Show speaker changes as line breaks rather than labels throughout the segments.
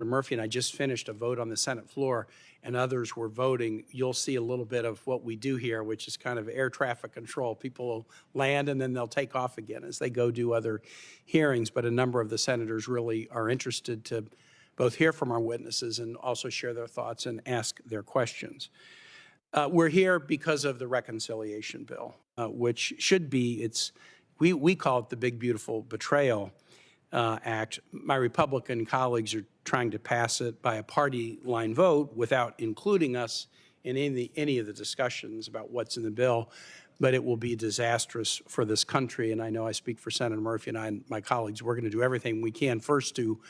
Murphy and I just finished a vote on the Senate floor, and others were voting. You'll see a little bit of what we do here, which is kind of air traffic control. People will land and then they'll take off again as they go do other hearings. But a number of the senators really are interested to both hear from our witnesses and also share their thoughts and ask their questions. We're here because of the reconciliation bill, which should be, we call it the Big Beautiful Betrayal Act. My Republican colleagues are trying to pass it by a party line vote without including us in any of the discussions about what's in the bill, but it will be disastrous for this country. And I know I speak for Senator Murphy and I and my colleagues. We're going to do everything we can first to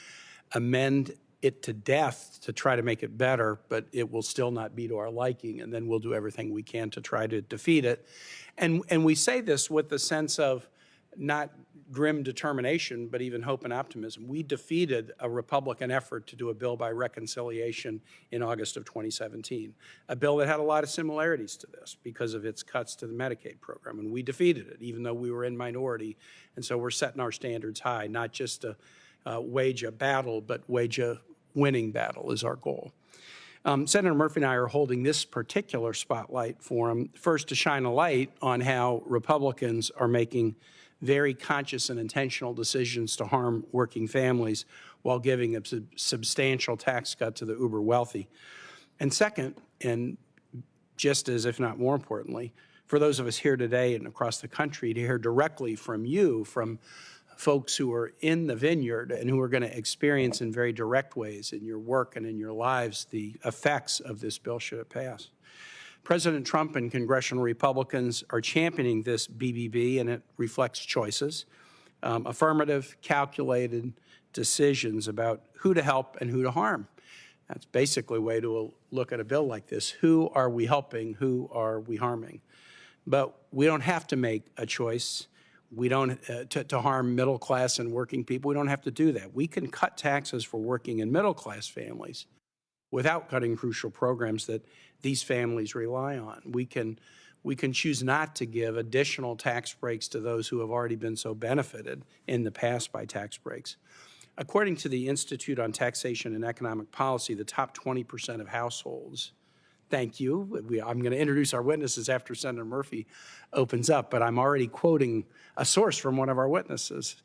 amend it to death to try to make it better, but it will still not be to our liking, and then we'll do everything we can to try to defeat it. And we say this with the sense of not grim determination, but even hope and optimism. We defeated a Republican effort to do a bill by reconciliation in August of 2017, a bill that had a lot of similarities to this because of its cuts to the Medicaid program, and we defeated it, even though we were in minority. And so we're setting our standards high, not just to wage a battle, but wage a winning battle is our goal. Senator Murphy and I are holding this particular spotlight forum first to shine a light on how Republicans are making very conscious and intentional decisions to harm working families while giving a substantial tax cut to the uber wealthy. And second, and just as if not more importantly, for those of us here today and across the country to hear directly from you, from folks who are in the vineyard and who are going to experience in very direct ways in your work and in your lives the effects of this bill should it pass. President Trump and congressional Republicans are championing this BBB, and it reflects choices, affirmative, calculated decisions about who to help and who to harm. That's basically a way to look at a bill like this. Who are we helping? Who are we harming? But we don't have to make a choice. We don't to harm middle class and working people. We don't have to do that. We can cut taxes for working and middle class families without cutting crucial programs that these families rely on. We can choose not to give additional tax breaks to those who have already been so benefited in the past by tax breaks. According to the Institute on Taxation and Economic Policy, the top 20% of households, thank you. I'm going to introduce our witnesses after Senator Murphy opens up, but I'm already quoting a source from one of our witnesses.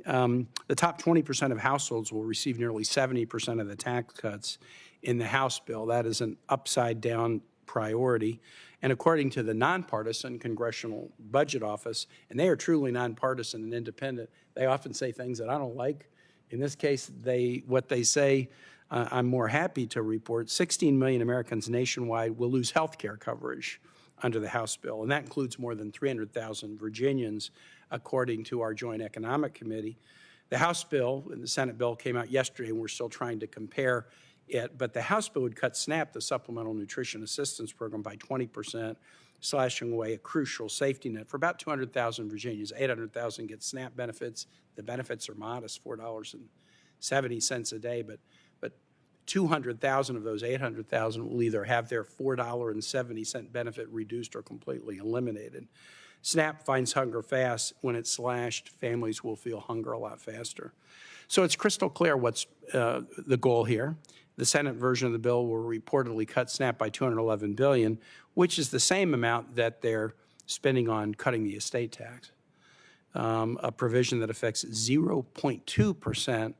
The top 20% of households will receive nearly 70% of the tax cuts in the House bill. That is an upside-down priority. And according to the nonpartisan Congressional Budget Office, and they are truly nonpartisan and independent, they often say things that I don't like. In this case, what they say, I'm more happy to report, 16 million Americans nationwide will lose health care coverage under the House bill, and that includes more than 300,000 Virginians, according to our Joint Economic Committee. The House bill and the Senate bill came out yesterday, and we're still trying to compare it, but the House bill would cut SNAP, the Supplemental Nutrition Assistance Program, by 20%, slashing away a crucial safety net for about 200,000 Virginians. 800,000 get SNAP benefits. The benefits are modest, $4.70 a day, but 200,000 of those 800,000 will either have their $4.70 benefit reduced or completely eliminated. SNAP finds hunger fast. When it's slashed, families will feel hunger a lot faster. So it's crystal clear what's the goal here. The Senate version of the bill will reportedly cut SNAP by $211 billion, which is the same amount that they're spending on cutting the estate tax, a provision that affects 0.2%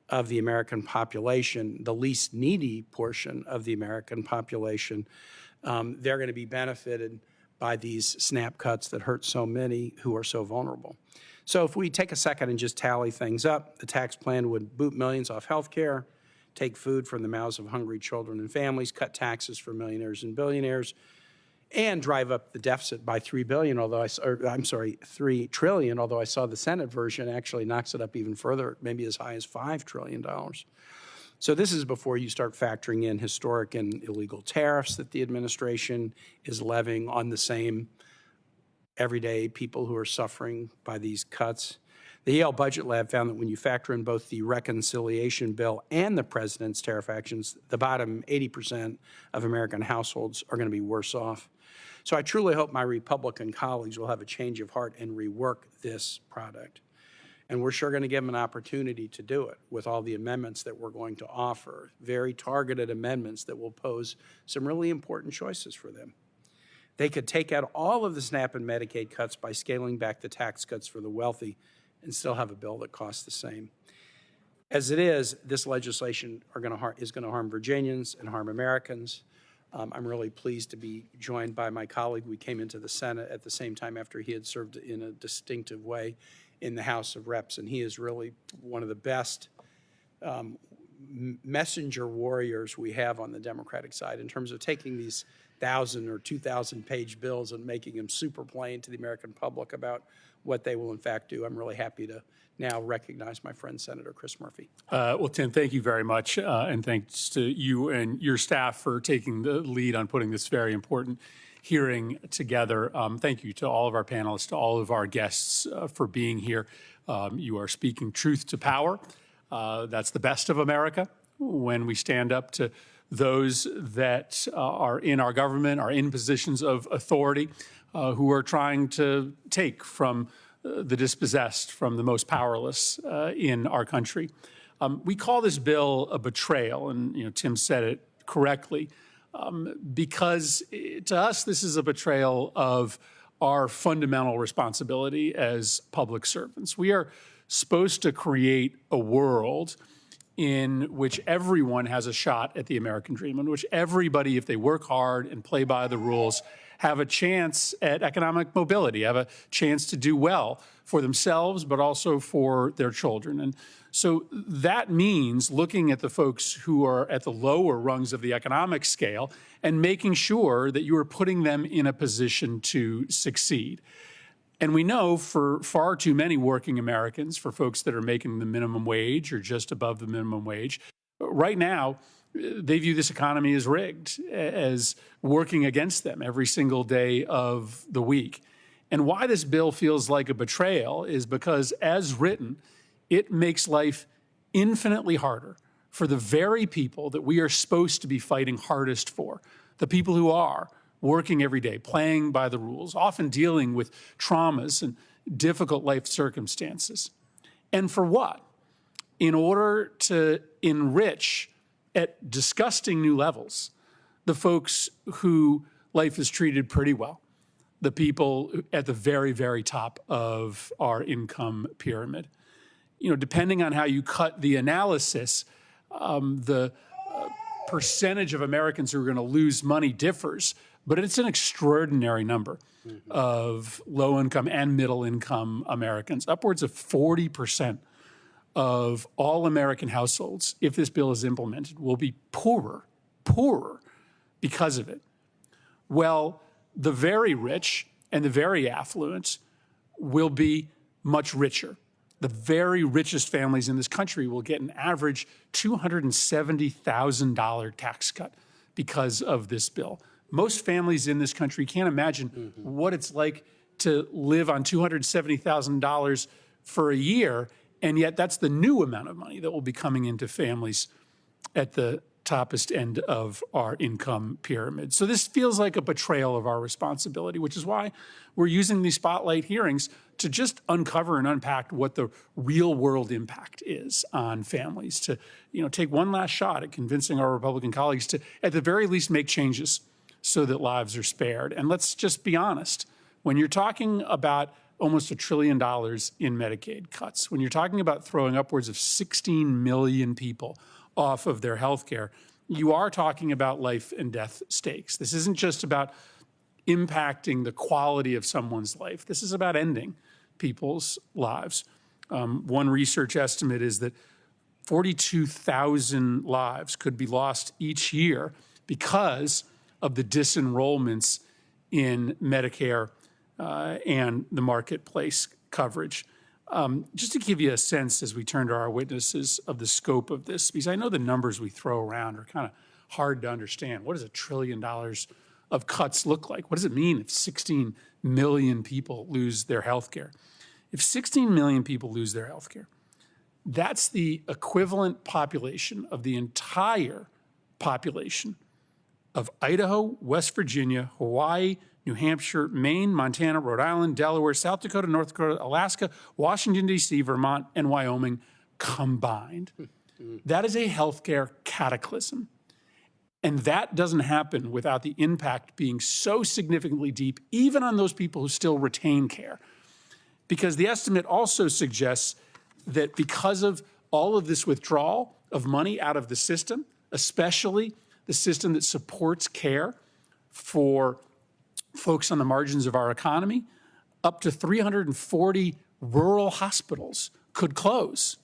of the American population, the least needy portion of the American population. They're going to be benefited by these SNAP cuts that hurt so many who are so vulnerable. So if we take a second and just tally things up, the tax plan would boot millions off health care, take food from the mouths of hungry children and families, cut taxes for millionaires and billionaires, and drive up the deficit by $3 trillion, although I saw the Senate version actually knocks it up even further, maybe as high as $5 trillion. So this is before you start factoring in historic and illegal tariffs that the administration is levying on the same everyday people who are suffering by these cuts. The Yale Budget Lab found that when you factor in both the reconciliation bill and the president's tariff actions, the bottom 80% of American households are going to be worse off. So I truly hope my Republican colleagues will have a change of heart and rework this product. And we're sure going to give them an opportunity to do it with all the amendments that we're going to offer, very targeted amendments that will pose some really important choices for them. They could take out all of the SNAP and Medicaid cuts by scaling back the tax cuts for the wealthy and still have a bill that costs the same. As it is, this legislation is going to harm Virginians and harm Americans. I'm really pleased to be joined by my colleague. We came into the Senate at the same time after he had served in a distinctive way in the House of Reps, and he is really one of the best messenger warriors we have on the Democratic side in terms of taking these 1,000 or 2,000 page bills and making them super plain to the American public about what they will in fact do. I'm really happy to now recognize my friend, Senator Chris Murphy.
Well, Tim, thank you very much, and thanks to you and your staff for taking the lead on putting this very important hearing together. Thank you to all of our panelists, to all of our guests for being here. You are speaking truth to power. That's the best of America when we stand up to those that are in our government, are in positions of authority, who are trying to take from the dispossessed, from the most powerless in our country. We call this bill a betrayal, and Tim said it correctly, because to us this is a betrayal of our fundamental responsibility as public servants. We are supposed to create a world in which everyone has a shot at the American dream, in which everybody, if they work hard and play by the rules, have a chance at economic mobility, have a chance to do well for themselves, but also for their children. And so that means looking at the folks who are at the lower rungs of the economic scale and making sure that you are putting them in a position to succeed. And we know for far too many working Americans, for folks that are making the minimum wage or just above the minimum wage, right now, they view this economy as rigged, as working against them every single day of the week. And why this bill feels like a betrayal is because, as written, it makes life infinitely harder for the very people that we are supposed to be fighting hardest for, the people who are working every day, playing by the rules, often dealing with traumas and difficult life circumstances. And for what? In order to enrich at disgusting new levels the folks who life has treated pretty well, the people at the very, very top of our income pyramid. Depending on how you cut the analysis, the percentage of Americans who are going to lose money differs, but it's an extraordinary number of low-income and middle-income Americans. Upwards of 40% of all American households, if this bill is implemented, will be poorer because of it. Well, the very rich and the very affluent will be much richer. The very richest families in this country will get an average $270,000 tax cut because of this bill. Most families in this country can't imagine what it's like to live on $270,000 for a year, and yet that's the new amount of money that will be coming into families at the toppest end of our income pyramid. So this feels like a betrayal of our responsibility, which is why we're using these spotlight hearings to just uncover and unpack what the real world impact is on families, to take one last shot at convincing our Republican colleagues to, at the very least, make changes so that lives are spared. And let's just be honest, when you're talking about almost $1 trillion in Medicaid cuts, when you're talking about throwing upwards of 16 million people off of their health care, you are talking about life and death stakes. This isn't just about impacting the quality of someone's life. This is about ending people's lives. One research estimate is that 42,000 lives could be lost each year because of the disenrollments in Medicare and the marketplace coverage. Just to give you a sense as we turn to our witnesses of the scope of this, because I know the numbers we throw around are kind of hard to understand. What does $1 trillion of cuts look like? What does it mean if 16 million people lose their health care? If 16 million people lose their health care, that's the equivalent population of the entire population of Idaho, West Virginia, Hawaii, New Hampshire, Maine, Montana, Rhode Island, Delaware, South Dakota, North Dakota, Alaska, Washington, D.C., Vermont, and Wyoming combined. That is a healthcare cataclysm. And that doesn't happen without the impact being so significantly deep, even on those people who still retain care. Because the estimate also suggests that because of all of this withdrawal of money out of the system, especially the system that supports care for folks on the margins of our economy, up to 340 rural hospitals could close.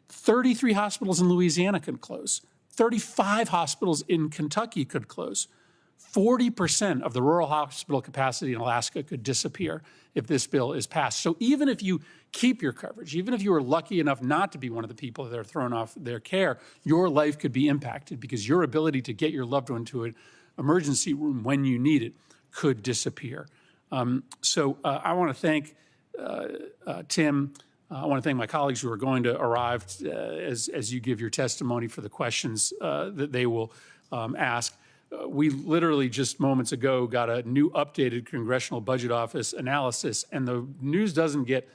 33 hospitals in Louisiana could close. 35 hospitals in Kentucky could close. 40% of the rural hospital capacity in Alaska could disappear if this bill is passed. So even if you keep your coverage, even if you are lucky enough not to be one of the people that are thrown off their care, your life could be impacted because your ability to get your loved one to an emergency room when you need it could disappear. So I want to thank Tim. I want to thank my colleagues who are going to arrive as you give your testimony for the questions that they will ask. We literally just moments ago got a new updated Congressional Budget Office analysis, and the news doesn't get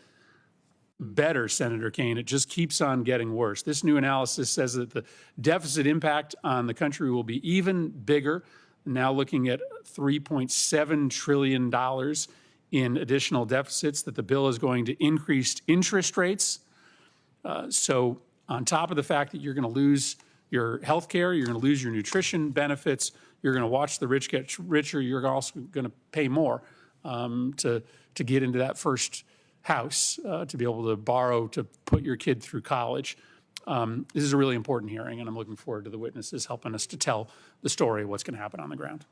better, Senator Kaine. It just keeps on getting worse. This new analysis says that the deficit impact on the country will be even bigger, now looking at $3.7 trillion in additional deficits, that the bill is going to increase interest rates. So on top of the fact that you're going to lose your health care, you're going to lose your nutrition benefits, you're going to watch the rich get richer, you're also going to pay more to get into that first house, to be able to borrow to put your kid through college. This is a really important hearing, and I'm looking forward to the witnesses helping us to tell the story of what's going to happen on the ground.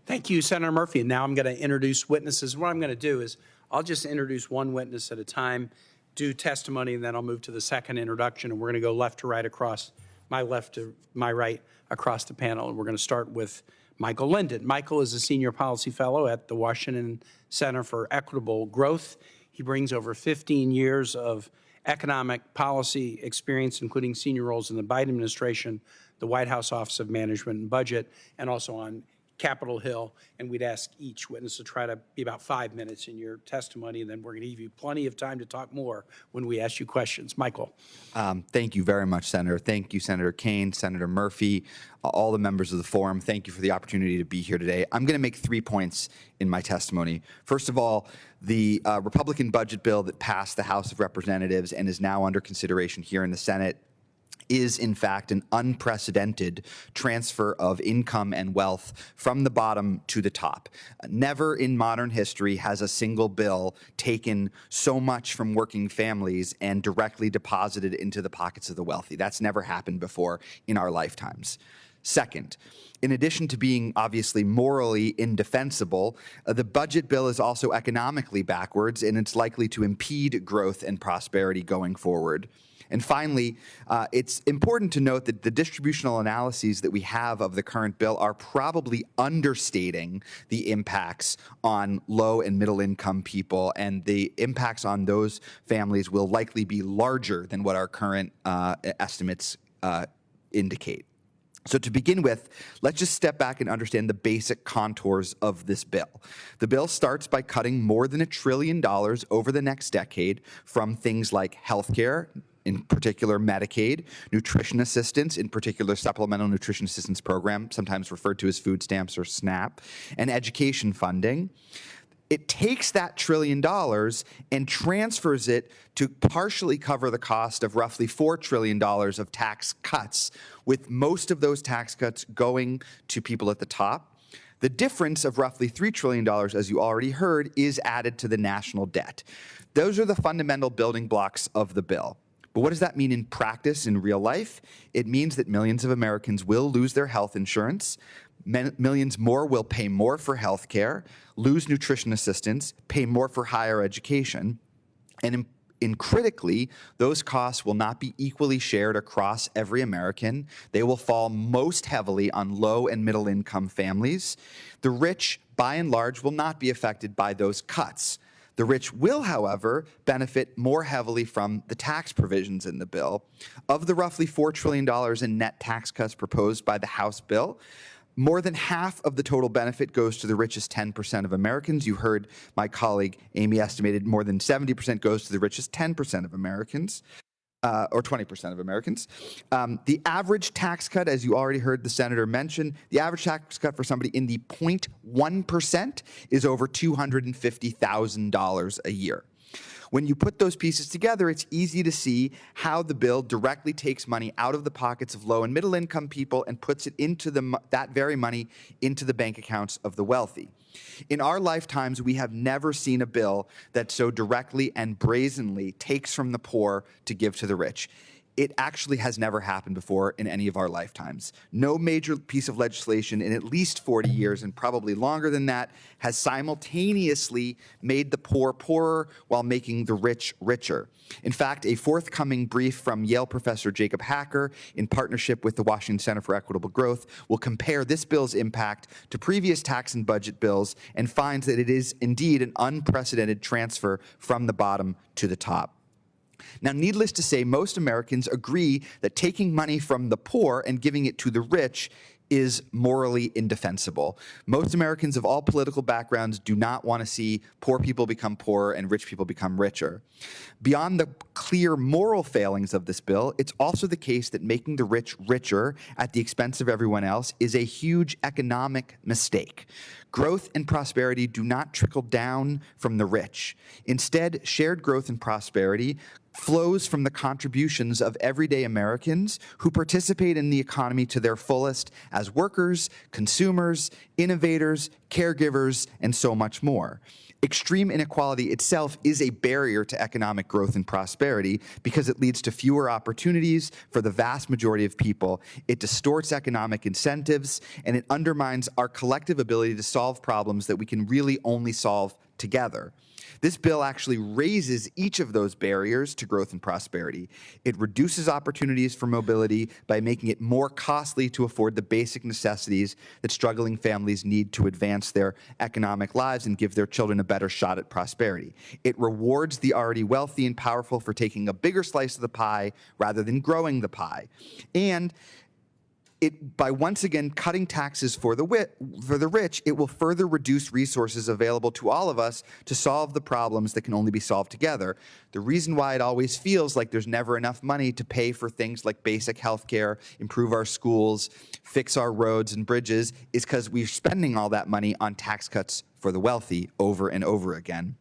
Thank you, Senator Murphy. And now I'm going to introduce witnesses. What I'm going to do is I'll just introduce one witness at a time, do testimony, and then I'll move to the second introduction, and we're going to go left to right across, my left to my right across the panel. And we're going to start with Michael Linden. Michael is a senior policy fellow at the Washington Center for Equitable Growth. He brings over 15 years of economic policy experience, including senior roles in the Biden administration, the White House Office of Management and Budget, and also on Capitol Hill. And we'd ask each witness to try to be about 5 minutes in your testimony, and then we're going to give you plenty of time to talk more when we ask you questions. Michael.
Thank you very much, Senator. Thank you, Senator Kaine, Senator Murphy, all the members of the forum. Thank you for the opportunity to be here today. I'm going to make 3 points in my testimony. First of all, the Republican budget bill that passed the House of Representatives and is now under consideration here in the Senate is, in fact, an unprecedented transfer of income and wealth from the bottom to the top. Never in modern history has a single bill taken so much from working families and directly deposited into the pockets of the wealthy. That's never happened before in our lifetimes. Second, in addition to being obviously morally indefensible, the budget bill is also economically backwards, and it's likely to impede growth and prosperity going forward. And finally, it's important to note that the distributional analyses that we have of the current bill are probably understating the impacts on low and middle income people, and the impacts on those families will likely be larger than what our current estimates indicate. So to begin with, let's just step back and understand the basic contours of this bill. The bill starts by cutting more than $1 trillion over the next decade from things like healthcare, in particular Medicaid, nutrition assistance, in particular Supplemental Nutrition Assistance Program, sometimes referred to as food stamps or SNAP, and education funding. It takes that $1 trillion and transfers it to partially cover the cost of roughly $4 trillion of tax cuts, with most of those tax cuts going to people at the top. The difference of roughly $3 trillion, as you already heard, is added to the national debt. Those are the fundamental building blocks of the bill. But what does that mean in practice, in real life? It means that millions of Americans will lose their health insurance. Millions more will pay more for health care, lose nutrition assistance, pay more for higher education. And critically, those costs will not be equally shared across every American. They will fall most heavily on low and middle income families. The rich, by and large, will not be affected by those cuts. The rich will, however, benefit more heavily from the tax provisions in the bill. Of the roughly $4 trillion in net tax cuts proposed by the House bill, more than half of the total benefit goes to the richest 10% of Americans. You heard my colleague Amy estimated more than 70% goes to the richest 10% of Americans. Or 20% of Americans. The average tax cut, as you already heard the senator mention, the average tax cut for somebody in the 0.1% is over $250,000 a year. When you put those pieces together, it's easy to see how the bill directly takes money out of the pockets of low and middle income people and puts it into that very money into the bank accounts of the wealthy. In our lifetimes, we have never seen a bill that so directly and brazenly takes from the poor to give to the rich. It actually has never happened before in any of our lifetimes. No major piece of legislation in at least 40 years, and probably longer than that, has simultaneously made the poor poorer while making the rich richer. In fact, a forthcoming brief from Yale professor Jacob Hacker, in partnership with the Washington Center for Equitable Growth, will compare this bill's impact to previous tax and budget bills and finds that it is indeed an unprecedented transfer from the bottom to the top. Now, needless to say, most Americans agree that taking money from the poor and giving it to the rich is morally indefensible. Most Americans of all political backgrounds do not want to see poor people become poorer and rich people become richer. Beyond the clear moral failings of this bill, it's also the case that making the rich richer at the expense of everyone else is a huge economic mistake. Growth and prosperity do not trickle down from the rich. Instead, shared growth and prosperity flows from the contributions of everyday Americans who participate in the economy to their fullest as workers, consumers, innovators, caregivers, and so much more. Extreme inequality itself is a barrier to economic growth and prosperity because it leads to fewer opportunities for the vast majority of people. It distorts economic incentives, and it undermines our collective ability to solve problems that we can really only solve together. This bill actually raises each of those barriers to growth and prosperity. It reduces opportunities for mobility by making it more costly to afford the basic necessities that struggling families need to advance their economic lives and give their children a better shot at prosperity. It rewards the already wealthy and powerful for taking a bigger slice of the pie rather than growing the pie. And by once again cutting taxes for the rich, it will further reduce resources available to all of us to solve the problems that can only be solved together. The reason why it always feels like there's never enough money to pay for things like basic health care, improve our schools, fix our roads and bridges is because we're spending all that money on tax cuts for the wealthy over and over again.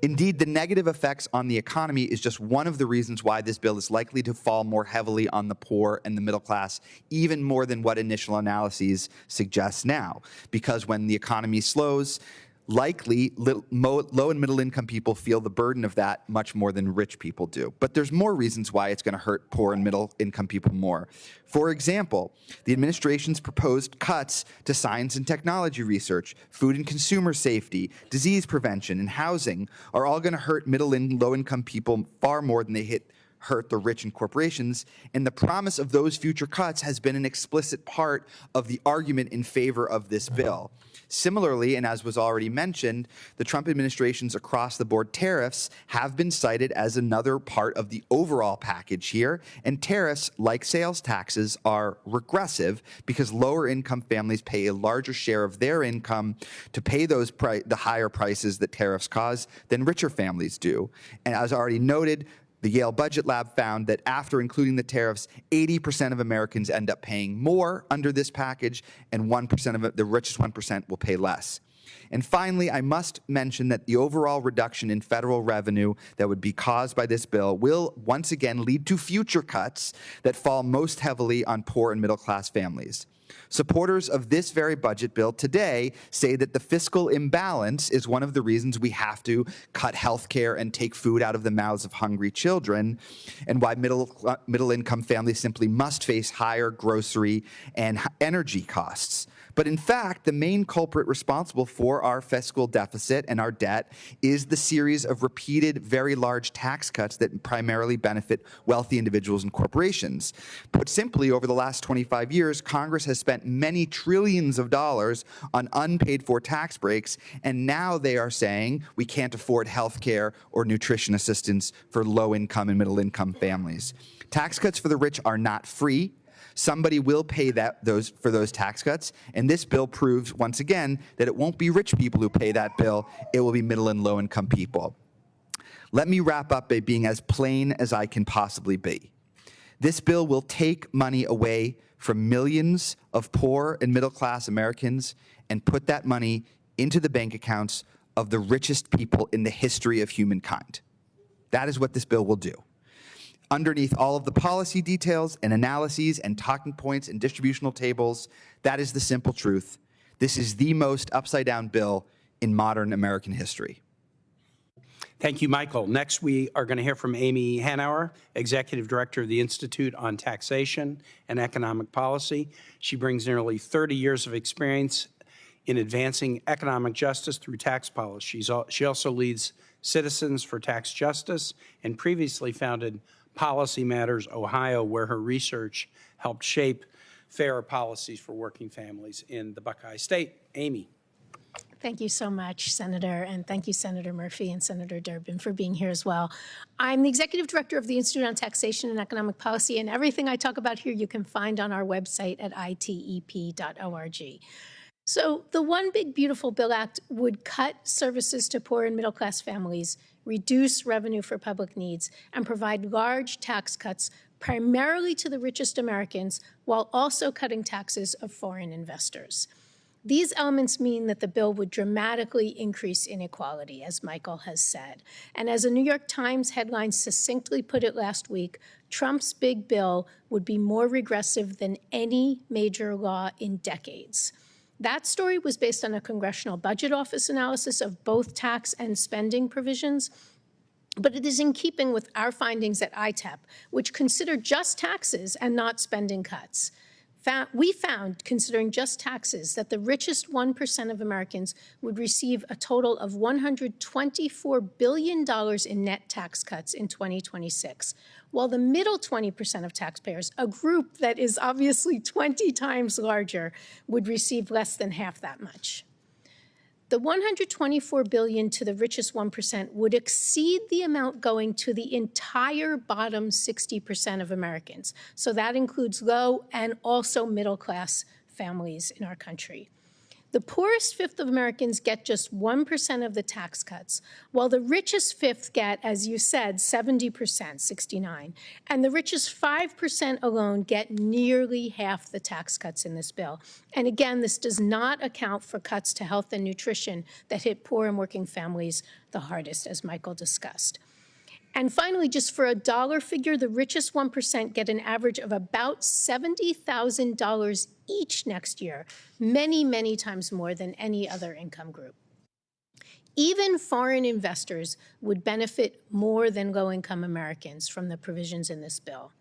Indeed, the negative effects on the economy is just one of the reasons why this bill is likely to fall more heavily on the poor and the middle class, even more than what initial analyses suggest now. Because when the economy slows, likely low and middle income people feel the burden of that much more than rich people do. But there's more reasons why it's going to hurt poor and middle income people more. For example, the administration's proposed cuts to science and technology research, food and consumer safety, disease prevention, and housing are all going to hurt middle and low income people far more than they hurt the rich and corporations, and the promise of those future cuts has been an explicit part of the argument in favor of this bill. Similarly, and as was already mentioned, the Trump administration's across-the-board tariffs have been cited as another part of the overall package here, and tariffs, like sales taxes, are regressive because lower-income families pay a larger share of their income to pay the higher prices that tariffs cause than richer families do. And as already noted, the Yale Budget Lab found that after including the tariffs, 80% of Americans end up paying more under this package, and 1% of the richest 1% will pay less. And finally, I must mention that the overall reduction in federal revenue that would be caused by this bill will once again lead to future cuts that fall most heavily on poor and middle class families. Supporters of this very budget bill today say that the fiscal imbalance is one of the reasons we have to cut health care and take food out of the mouths of hungry children, and why middle-income families simply must face higher grocery and energy costs. But in fact, the main culprit responsible for our fiscal deficit and our debt is the series of repeated, very large tax cuts that primarily benefit wealthy individuals and corporations. Put simply, over the last 25 years, Congress has has spent many trillions of dollars on unpaid for tax breaks, and now they are saying we can't afford health care or nutrition assistance for low-income and middle-income families. Tax cuts for the rich are not free. Somebody will pay for those tax cuts, and this bill proves once again that it won't be rich people who pay that bill, it will be middle and low-income people. Let me wrap up by being as plain as I can possibly be. This bill will take money away from millions of poor and middle-class Americans and put that money into the bank accounts of the richest people in the history of humankind. That is what this bill will do. Underneath all of the policy details and analyses and talking points and distributional tables, that is the simple truth. This is the most upside-down bill in modern American history.
Thank you, Michael. Next, we are going to hear from Amy Hanauer, Executive Director of the Institute on Taxation and Economic Policy. She brings nearly 30 years of experience in advancing economic justice through tax policy. She also leads Citizens for Tax Justice and previously founded Policy Matters Ohio, where her research helped shape fairer policies for working families in the Buckeye State. Amy.
Thank you so much, Senator, and thank you, Senator Murphy and Senator Durbin, for being here as well. I'm the Executive Director of the Institute on Taxation and Economic Policy, and everything I talk about here you can find on our website at itep.org. So the One Big Beautiful Bill Act would cut services to poor and middle-class families, reduce revenue for public needs, and provide large tax cuts primarily to the richest Americans, while also cutting taxes of foreign investors. These elements mean that the bill would dramatically increase inequality, as Michael has said. And as a New York Times headline succinctly put it last week, Trump's big bill would be more regressive than any major law in decades. That story was based on a Congressional Budget Office analysis of both tax and spending provisions, but it is in keeping with our findings at ITEP, which consider just taxes and not spending cuts. We found, considering just taxes, that the richest 1% of Americans would receive a total of $124 billion in net tax cuts in 2026, while the middle 20% of taxpayers, a group that is obviously 20 times larger, would receive less than half that much. The $124 billion to the richest 1% would exceed the amount going to the entire bottom 60% of Americans. So that includes low and also middle-class families in our country. The poorest fifth of Americans get just 1% of the tax cuts, while the richest fifth get, as you said, 70%, 69, and the richest 5% alone get nearly half the tax cuts in this bill. And again, this does not account for cuts to health and nutrition that hit poor and working families the hardest, as Michael discussed. And finally, just for a dollar figure, the richest 1% get an average of about $70,000 each next year, many, many times more than any other income group. Even foreign investors would benefit more than low-income Americans from the provisions in this bill.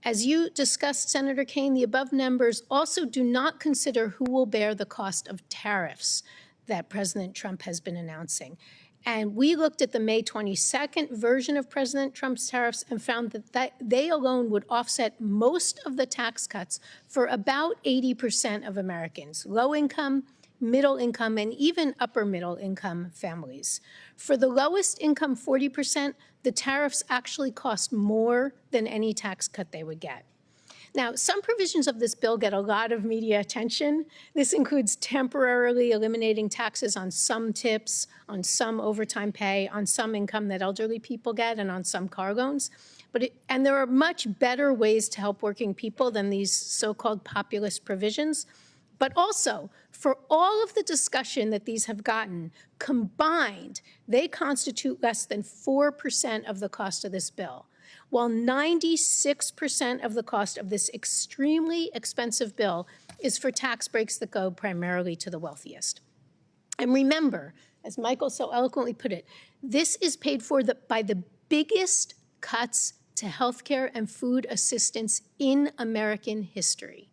As you discussed, Senator Kaine, the above numbers also do not consider who will bear the cost of tariffs that President Trump has been announcing. And we looked at the May 22nd version of President Trump's tariffs and found that they alone would offset most of the tax cuts for about 80% of Americans, low income, middle income, and even upper middle income families. For the lowest income 40%, the tariffs actually cost more than any tax cut they would get. Now, some provisions of this bill get a lot of media attention. This includes temporarily eliminating taxes on some tips, on some overtime pay, on some income that elderly people get, and on some car loans. And there are much better ways to help working people than these so-called populist provisions. But also, for all of the discussion that these have gotten, combined, they constitute less than 4% of the cost of this bill, while 96% of the cost of this extremely expensive bill is for tax breaks that go primarily to the wealthiest. And remember, as Michael so eloquently put it, this is paid for by the biggest cuts to healthcare and food assistance in American history.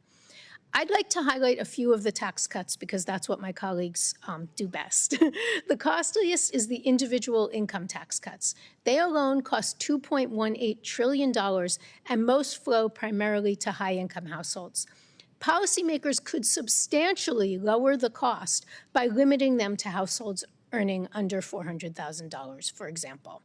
I'd like to highlight a few of the tax cuts because that's what my colleagues do best. The costliest is the individual income tax cuts. They alone cost $2.18 trillion, and most flow primarily to high-income households. Policymakers could substantially lower the cost by limiting them to households earning under $400,000, for example.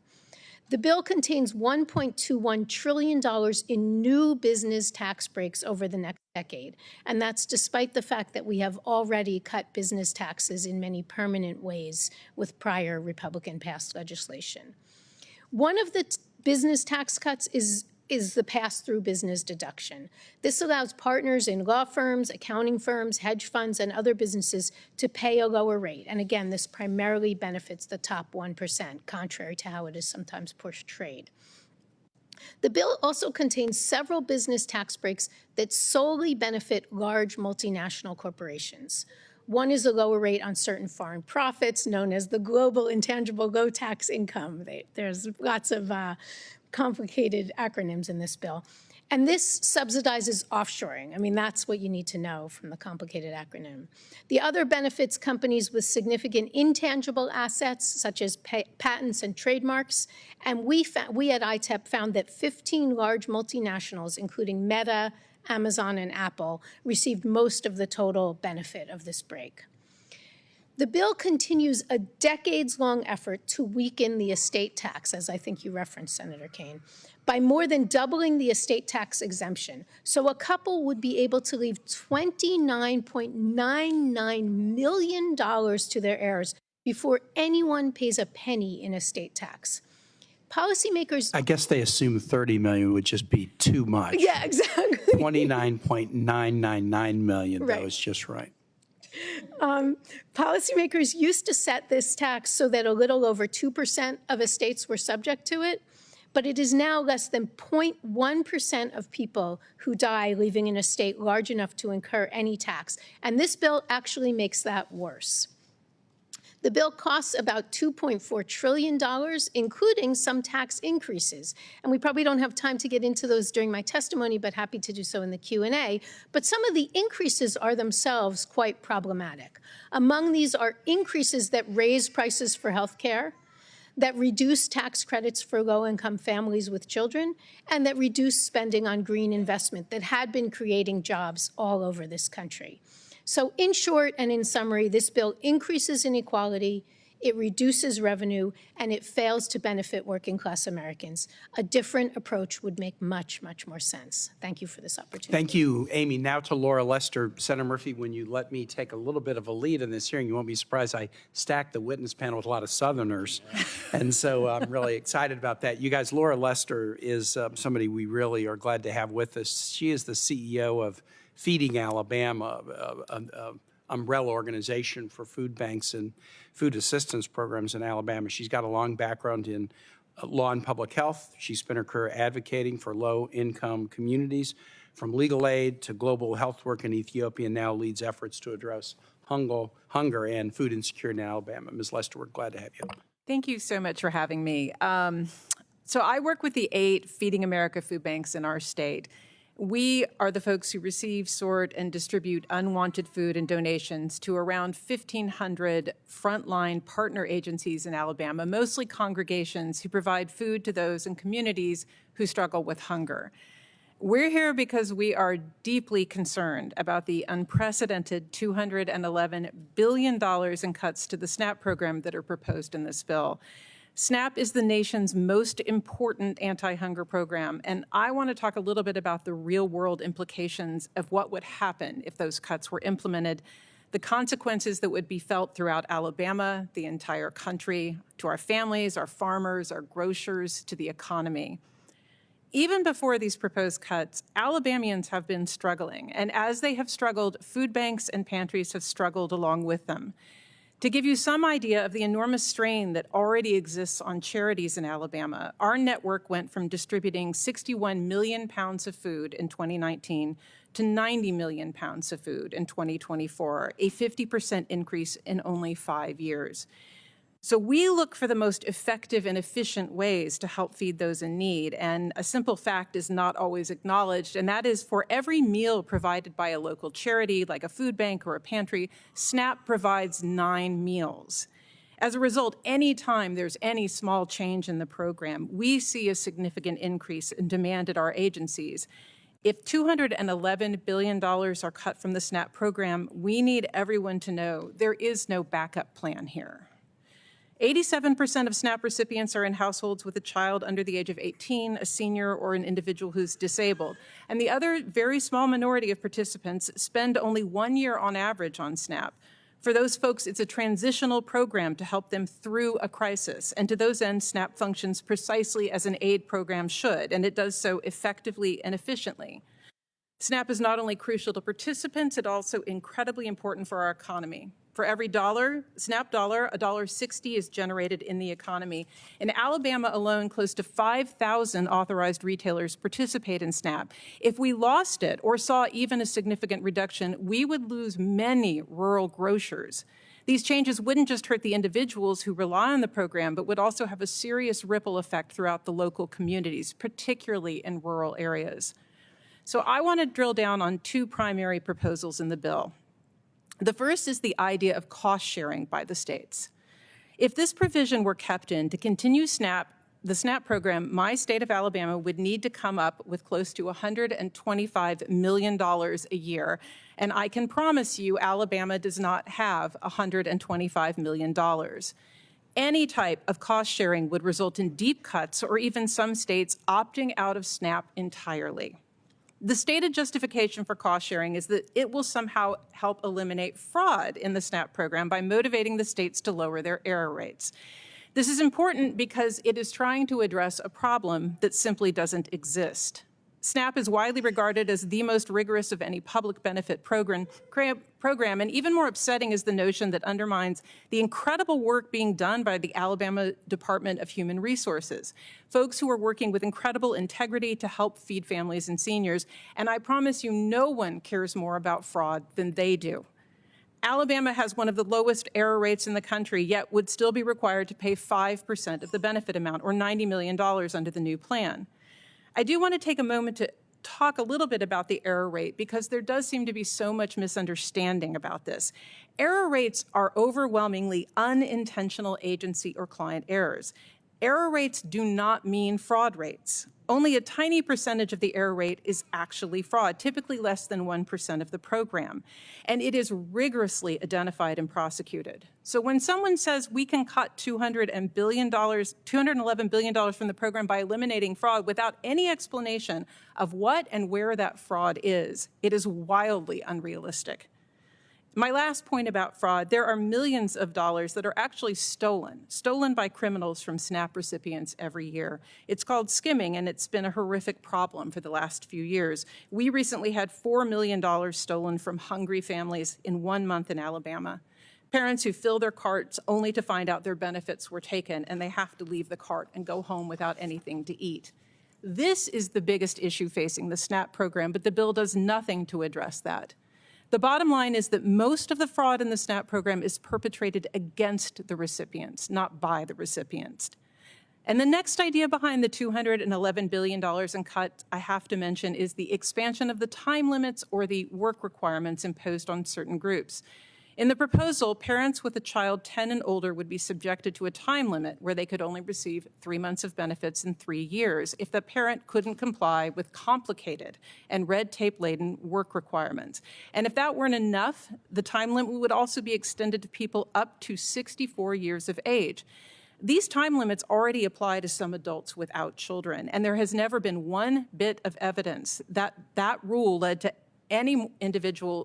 The bill contains $1.21 trillion in new business tax breaks over the next decade, and that's despite the fact that we have already cut business taxes in many permanent ways with prior Republican-passed legislation. One of the business tax cuts is the pass-through business deduction. This allows partners in law firms, accounting firms, hedge funds, and other businesses to pay a lower rate. And again, this primarily benefits the top 1%, contrary to how it is sometimes portrayed. The bill also contains several business tax breaks that solely benefit large multinational corporations. One is a lower rate on certain foreign profits, known as the Global Intangible Low Tax Income. There's lots of complicated acronyms in this bill. And this subsidizes offshoring. I mean, that's what you need to know from the complicated acronym. The other benefits companies with significant intangible assets, such as patents and trademarks. And we at ITEP found that 15 large multinationals, including Meta, Amazon, and Apple, received most of the total benefit of this break. The bill continues a decades-long effort to weaken the estate tax, as I think you referenced, Senator Kaine, by more than doubling the estate tax exemption. So a couple would be able to leave $29.99 million to their heirs before anyone pays a penny in estate tax. Policymakers—
I guess they assume 30 million would just be too much.
Yeah, exactly.
29.999 million,
Right.
though, is just right.
Policymakers used to set this tax so that a little over 2% of estates were subject to it, but it is now less than 0.1% of people who die leaving an estate large enough to incur any tax. And this bill actually makes that worse. The bill costs about $2.4 trillion, including some tax increases. And we probably don't have time to get into those during my testimony, but happy to do so in the Q&A. But some of the increases are themselves quite problematic. Among these are increases that raise prices for health care, that reduce tax credits for low-income families with children, and that reduce spending on green investment that had been creating jobs all over this country. So in short and in summary, this bill increases inequality, it reduces revenue, and it fails to benefit working-class Americans. A different approach would make much, much more sense. Thank you for this opportunity.
Thank you, Amy. Now to Laura Lester. Senator Murphy, when you let me take a little bit of a lead in this hearing, you won't be surprised I stacked the witness panel with a lot of Southerners. And so I'm really excited about that. You guys, Laura Lester is somebody we really are glad to have with us. She is the CEO of Feeding Alabama, an umbrella organization for food banks and food assistance programs in Alabama. She's got a long background in law and public health. She spent her career advocating for low-income communities, from legal aid to global health work in Ethiopia, and now leads efforts to address hunger and food insecurity in Alabama. Ms. Lester, we're glad to have you.
Thank you so much for having me. So I work with the 8 Feeding America food banks in our state. We are the folks who receive, sort, and distribute unwanted food and donations to around 1,500 frontline partner agencies in Alabama, mostly congregations who provide food to those in communities who struggle with hunger. We're here because we are deeply concerned about the unprecedented $211 billion in cuts to the SNAP program that are proposed in this bill. SNAP is the nation's most important anti-hunger program, and I want to talk a little bit about the real-world implications of what would happen if those cuts were implemented, the consequences that would be felt throughout Alabama, the entire country, to our families, our farmers, our grocers, to the economy. Even before these proposed cuts, Alabamians have been struggling, and as they have struggled, food banks and pantries have struggled along with them. To give you some idea of the enormous strain that already exists on charities in Alabama, our network went from distributing 61 million pounds of food in 2019 to 90 million pounds of food in 2024, a 50% increase in only 5 years. So we look for the most effective and efficient ways to help feed those in need, and a simple fact is not always acknowledged, and that is for every meal provided by a local charity, like a food bank or a pantry, SNAP provides 9 meals. As a result, anytime there's any small change in the program, we see a significant increase in demand at our agencies. If $211 billion are cut from the SNAP program, we need everyone to know there is no backup plan here. 87% of SNAP recipients are in households with a child under the age of 18, a senior, or an individual who's disabled. And the other very small minority of participants spend only 1 year on average on SNAP. For those folks, it's a transitional program to help them through a crisis. And to those ends, SNAP functions precisely as an aid program should, and it does so effectively and efficiently. SNAP is not only crucial to participants, it's also incredibly important for our economy. For every SNAP dollar, $1.60 is generated in the economy. In Alabama alone, close to 5,000 authorized retailers participate in SNAP. If we lost it or saw even a significant reduction, we would lose many rural grocers. These changes wouldn't just hurt the individuals who rely on the program, but would also have a serious ripple effect throughout the local communities, particularly in rural areas. So I want to drill down on two primary proposals in the bill. The first is the idea of cost sharing by the states. If this provision were kept in to continue the SNAP program, my state of Alabama would need to come up with close to $125 million a year. And I can promise you, Alabama does not have $125 million. Any type of cost sharing would result in deep cuts or even some states opting out of SNAP entirely. The stated justification for cost sharing is that it will somehow help eliminate fraud in the SNAP program by motivating the states to lower their error rates. This is important because it is trying to address a problem that simply doesn't exist. SNAP is widely regarded as the most rigorous of any public benefit program, and even more upsetting is the notion that undermines the incredible work being done by the Alabama Department of Human Resources, folks who are working with incredible integrity to help feed families and seniors, and I promise you no one cares more about fraud than they do. Alabama has one of the lowest error rates in the country, yet would still be required to pay 5% of the benefit amount, or $90 million under the new plan. I do want to take a moment to talk a little bit about the error rate because there does seem to be so much misunderstanding about this. Error rates are overwhelmingly unintentional agency or client errors. Error rates do not mean fraud rates. Only a tiny percentage of the error rate is actually fraud, typically less than 1% of the program. And it is rigorously identified and prosecuted. So when someone says we can cut $211 billion from the program by eliminating fraud without any explanation of what and where that fraud is, it is wildly unrealistic. My last point about fraud, there are millions of dollars that are actually stolen by criminals from SNAP recipients every year. It's called skimming, and it's been a horrific problem for the last few years. We recently had $4 million stolen from hungry families in 1 month in Alabama. Parents who fill their carts only to find out their benefits were taken, and they have to leave the cart and go home without anything to eat. This is the biggest issue facing the SNAP program, but the bill does nothing to address that. The bottom line is that most of the fraud in the SNAP program is perpetrated against the recipients, not by the recipients. And the next idea behind the $211 billion in cuts I have to mention is the expansion of the time limits or the work requirements imposed on certain groups. In the proposal, parents with a child 10 and older would be subjected to a time limit where they could only receive 3 months of benefits in 3 years if the parent couldn't comply with complicated and red tape-laden work requirements. And if that weren't enough, the time limit would also be extended to people up to 64 years of age. These time limits already apply to some adults without children, and there has never been one bit of evidence that that rule led to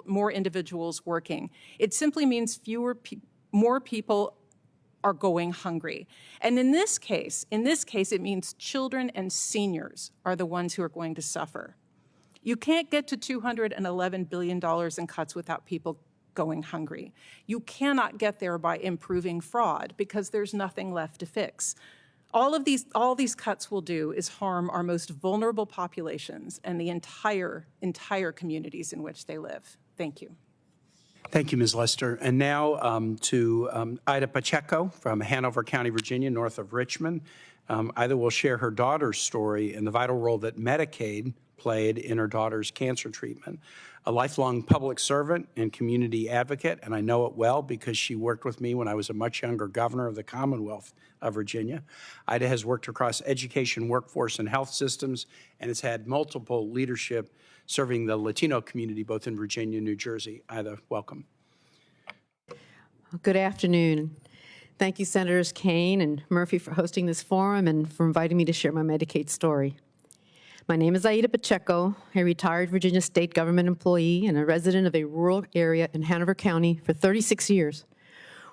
more individuals working. It simply means more people are going hungry. And in this case, it means children and seniors are the ones who are going to suffer. You can't get to $211 billion in cuts without people going hungry. You cannot get there by improving fraud because there's nothing left to fix. All these cuts will do is harm our most vulnerable populations and the entire communities in which they live. Thank you.
Thank you, Ms. Lester. And now to Aida Pacheco from Hanover County, Virginia, north of Richmond. Aida will share her daughter's story and the vital role that Medicaid played in her daughter's cancer treatment. A lifelong public servant and community advocate, and I know it well because she worked with me when I was a much younger governor of the Commonwealth of Virginia. Ida has worked across education, workforce, and health systems, and has had multiple leadership serving the Latino community both in Virginia and New Jersey. Ida, welcome.
Good afternoon. Thank you, Senators Kaine and Murphy, for hosting this forum and for inviting me to share my Medicaid story. My name is Aida Pacheco, a retired Virginia state government employee and a resident of a rural area in Hanover County for 36 years,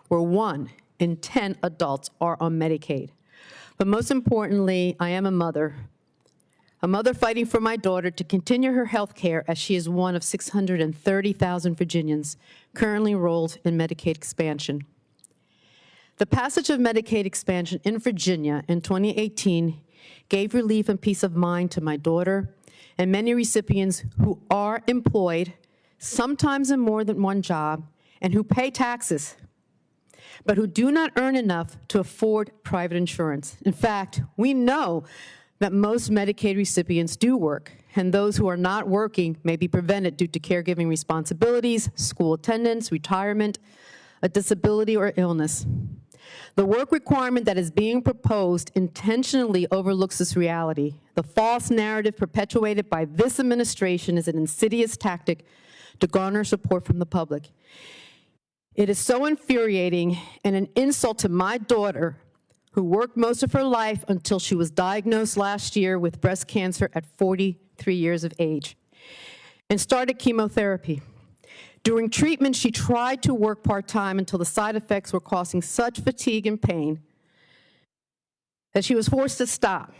where 1 in 10 adults are on Medicaid. But most importantly, I am a mother fighting for my daughter to continue her health care as she is one of 630,000 Virginians currently enrolled in Medicaid expansion. The passage of Medicaid expansion in Virginia in 2018 gave relief and peace of mind to my daughter and many recipients who are employed, sometimes in more than one job, and who pay taxes, but who do not earn enough to afford private insurance. In fact, we know that most Medicaid recipients do work, and those who are not working may be prevented due to caregiving responsibilities, school attendance, retirement, a disability, or illness. The work requirement that is being proposed intentionally overlooks this reality. The false narrative perpetuated by this administration is an insidious tactic to garner support from the public. It is so infuriating and an insult to my daughter, who worked most of her life until she was diagnosed last year with breast cancer at 43 years of age and started chemotherapy. During treatment, she tried to work part-time until the side effects were causing such fatigue and pain that she was forced to stop.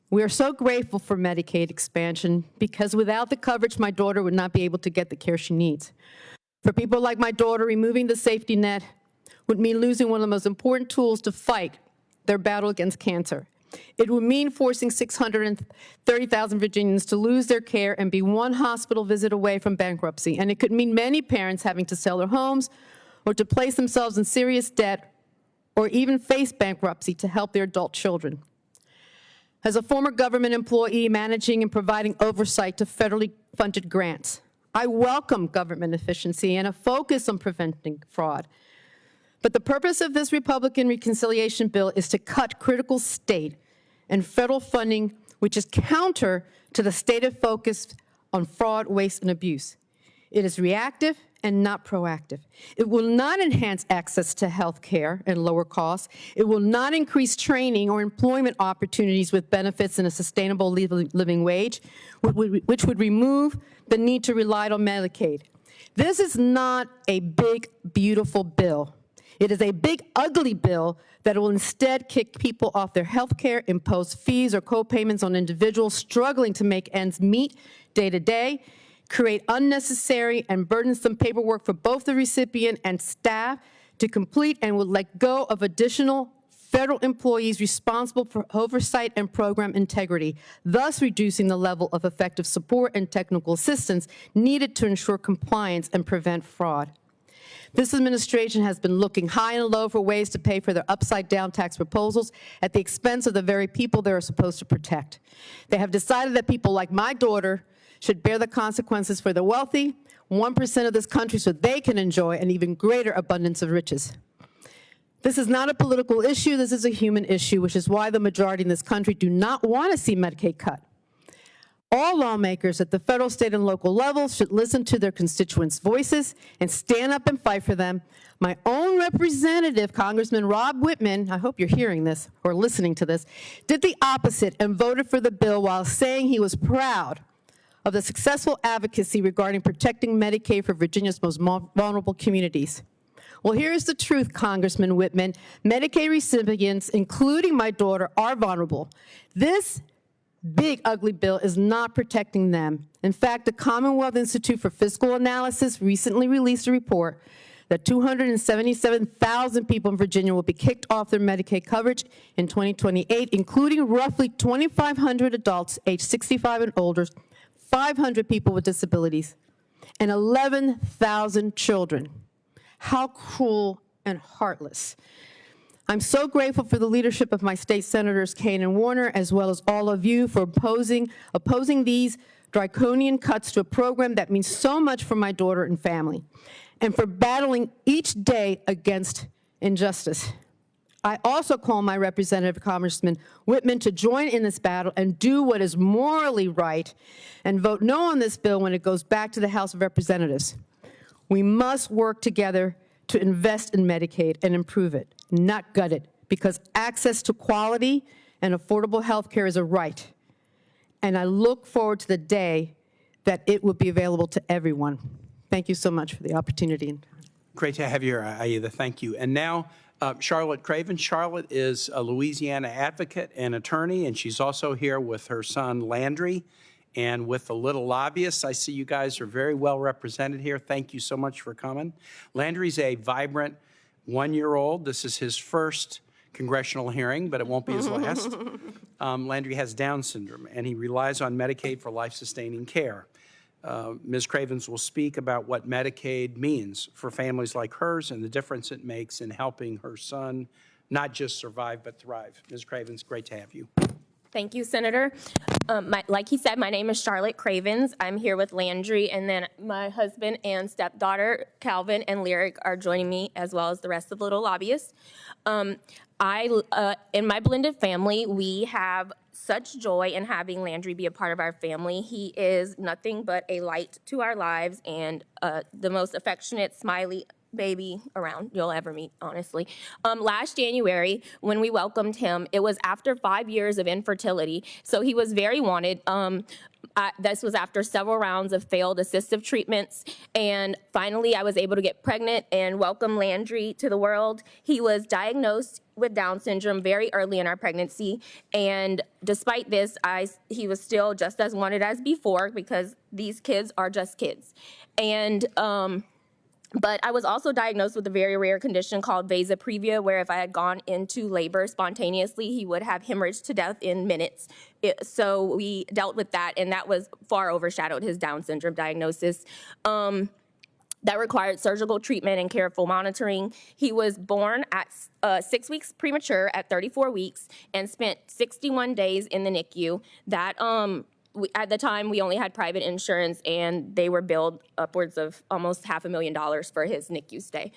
We are so grateful for Medicaid expansion because without the coverage, my daughter would not be able to get the care she needs. For people like my daughter, removing the safety net would mean losing one of the most important tools to fight their battle against cancer. It would mean forcing 630,000 Virginians to lose their care and be one hospital visit away from bankruptcy. And it could mean many parents having to sell their homes or to place themselves in serious debt or even face bankruptcy to help their adult children. As a former government employee managing and providing oversight to federally funded grants, I welcome government efficiency and a focus on preventing fraud. But the purpose of this Republican reconciliation bill is to cut critical state and federal funding, which is counter to the stated focus on fraud, waste, and abuse. It is reactive and not proactive. It will not enhance access to health care and lower costs. It will not increase training or employment opportunities with benefits and a sustainable living wage, which would remove the need to rely on Medicaid. This is not a big, beautiful bill. It is a big, ugly bill that will instead kick people off their health care, impose fees or co-payments on individuals struggling to make ends meet day to day, create unnecessary and burdensome paperwork for both the recipient and staff to complete, and will let go of additional federal employees responsible for oversight and program integrity, thus reducing the level of effective support and technical assistance needed to ensure compliance and prevent fraud. This administration has been looking high and low for ways to pay for their upside-down tax proposals at the expense of the very people they are supposed to protect. They have decided that people like my daughter should bear the consequences for the wealthy, 1% of this country, so they can enjoy an even greater abundance of riches. This is not a political issue, this is a human issue, which is why the majority in this country do not want to see Medicaid cut. All lawmakers at the federal, state, and local levels should listen to their constituents' voices and stand up and fight for them. My own representative, Congressman Rob Whitman, I hope you're hearing this or listening to this, did the opposite and voted for the bill while saying he was proud of the successful advocacy regarding protecting Medicaid for Virginia's most vulnerable communities. Well, here's the truth, Congressman Whitman. Medicaid recipients, including my daughter, are vulnerable. This big, ugly bill is not protecting them. In fact, the Commonwealth Institute for Fiscal Analysis recently released a report that 277,000 people in Virginia will be kicked off their Medicaid coverage in 2028, including roughly 2,500 adults aged 65 and older, 500 people with disabilities, and 11,000 children. How cruel and heartless. I'm so grateful for the leadership of my state senators Kane and Warner, as well as all of you for opposing these draconian cuts to a program that means so much for my daughter and family, and for battling each day against injustice. I also call my representative, Congressman Whitman, to join in this battle and do what is morally right and vote no on this bill when it goes back to the House of Representatives. We must work together to invest in Medicaid and improve it, not gut it, because access to quality and affordable health care is a right. And I look forward to the day that it will be available to everyone. Thank you so much for the opportunity.
Great to have you here, Aida. Thank you. And now, Charlotte Cravins. Charlotte is a Louisiana advocate and attorney, and she's also here with her son, Landry, and with the little lobbyists. I see you guys are very well represented here. Thank you so much for coming. Landry's a vibrant one-year-old. This is his first congressional hearing, but it won't be his last. Landry has Down syndrome, and he relies on Medicaid for life-sustaining care. Ms. Cravins will speak about what Medicaid means for families like hers and the difference it makes in helping her son not just survive, but thrive. Ms. Cravins, great to have you.
Thank you, Senator. Like he said, my name is Charlotte Cravins. I'm here with Landry, and then my husband and stepdaughter, Calvin and Lyric, are joining me, as well as the rest of the little lobbyists. In my blended family, we have such joy in having Landry be a part of our family. He is nothing but a light to our lives and the most affectionate, smiley baby around you'll ever meet, honestly. Last January, when we welcomed him, it was after 5 years of infertility, so he was very wanted. This was after several rounds of failed assistive treatments, and finally I was able to get pregnant and welcome Landry to the world. He was diagnosed with Down syndrome very early in our pregnancy, and despite this, he was still just as wanted as before, because these kids are just kids. And but I was also diagnosed with a very rare condition called vasoprevia, where if I had gone into labor spontaneously, he would have hemorrhaged to death in minutes. So we dealt with that, and that was far overshadowed his Down syndrome diagnosis. That required surgical treatment and careful monitoring. He was born at 6 weeks premature at 34 weeks and spent 61 days in the NICU. That at the time, we only had private insurance, and they were billed upwards of almost $500,000 for his NICU stay.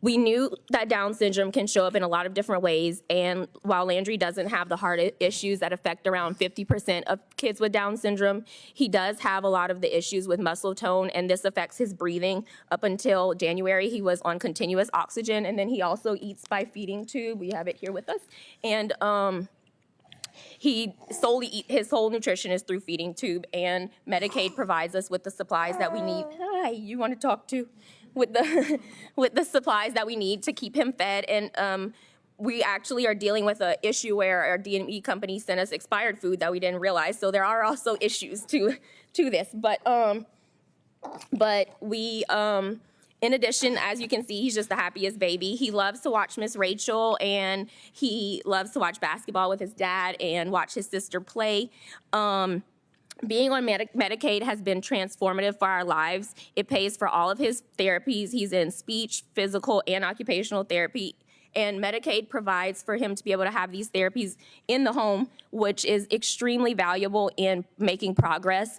We knew that Down syndrome can show up in a lot of different ways, and while Landry doesn't have the heart issues that affect around 50% of kids with Down syndrome, he does have a lot of the issues with muscle tone, and this affects his breathing. Up until January, he was on continuous oxygen, and then he also eats by feeding tube. We have it here with us. And he solely his whole nutrition is through feeding tube, and Medicaid provides us with the supplies that we need. Hi, you want to talk to? With the supplies that we need to keep him fed, and we actually are dealing with an issue where our DME company sent us expired food that we didn't realize. So there are also issues to this, but we. In addition, as you can see, he's just the happiest baby. He loves to watch Miss Rachel, and he loves to watch basketball with his dad and watch his sister play. Being on Medicaid has been transformative for our lives. It pays for all of his therapies. He's in speech, physical, and occupational therapy. And Medicaid provides for him to be able to have these therapies in the home, which is extremely valuable in making progress.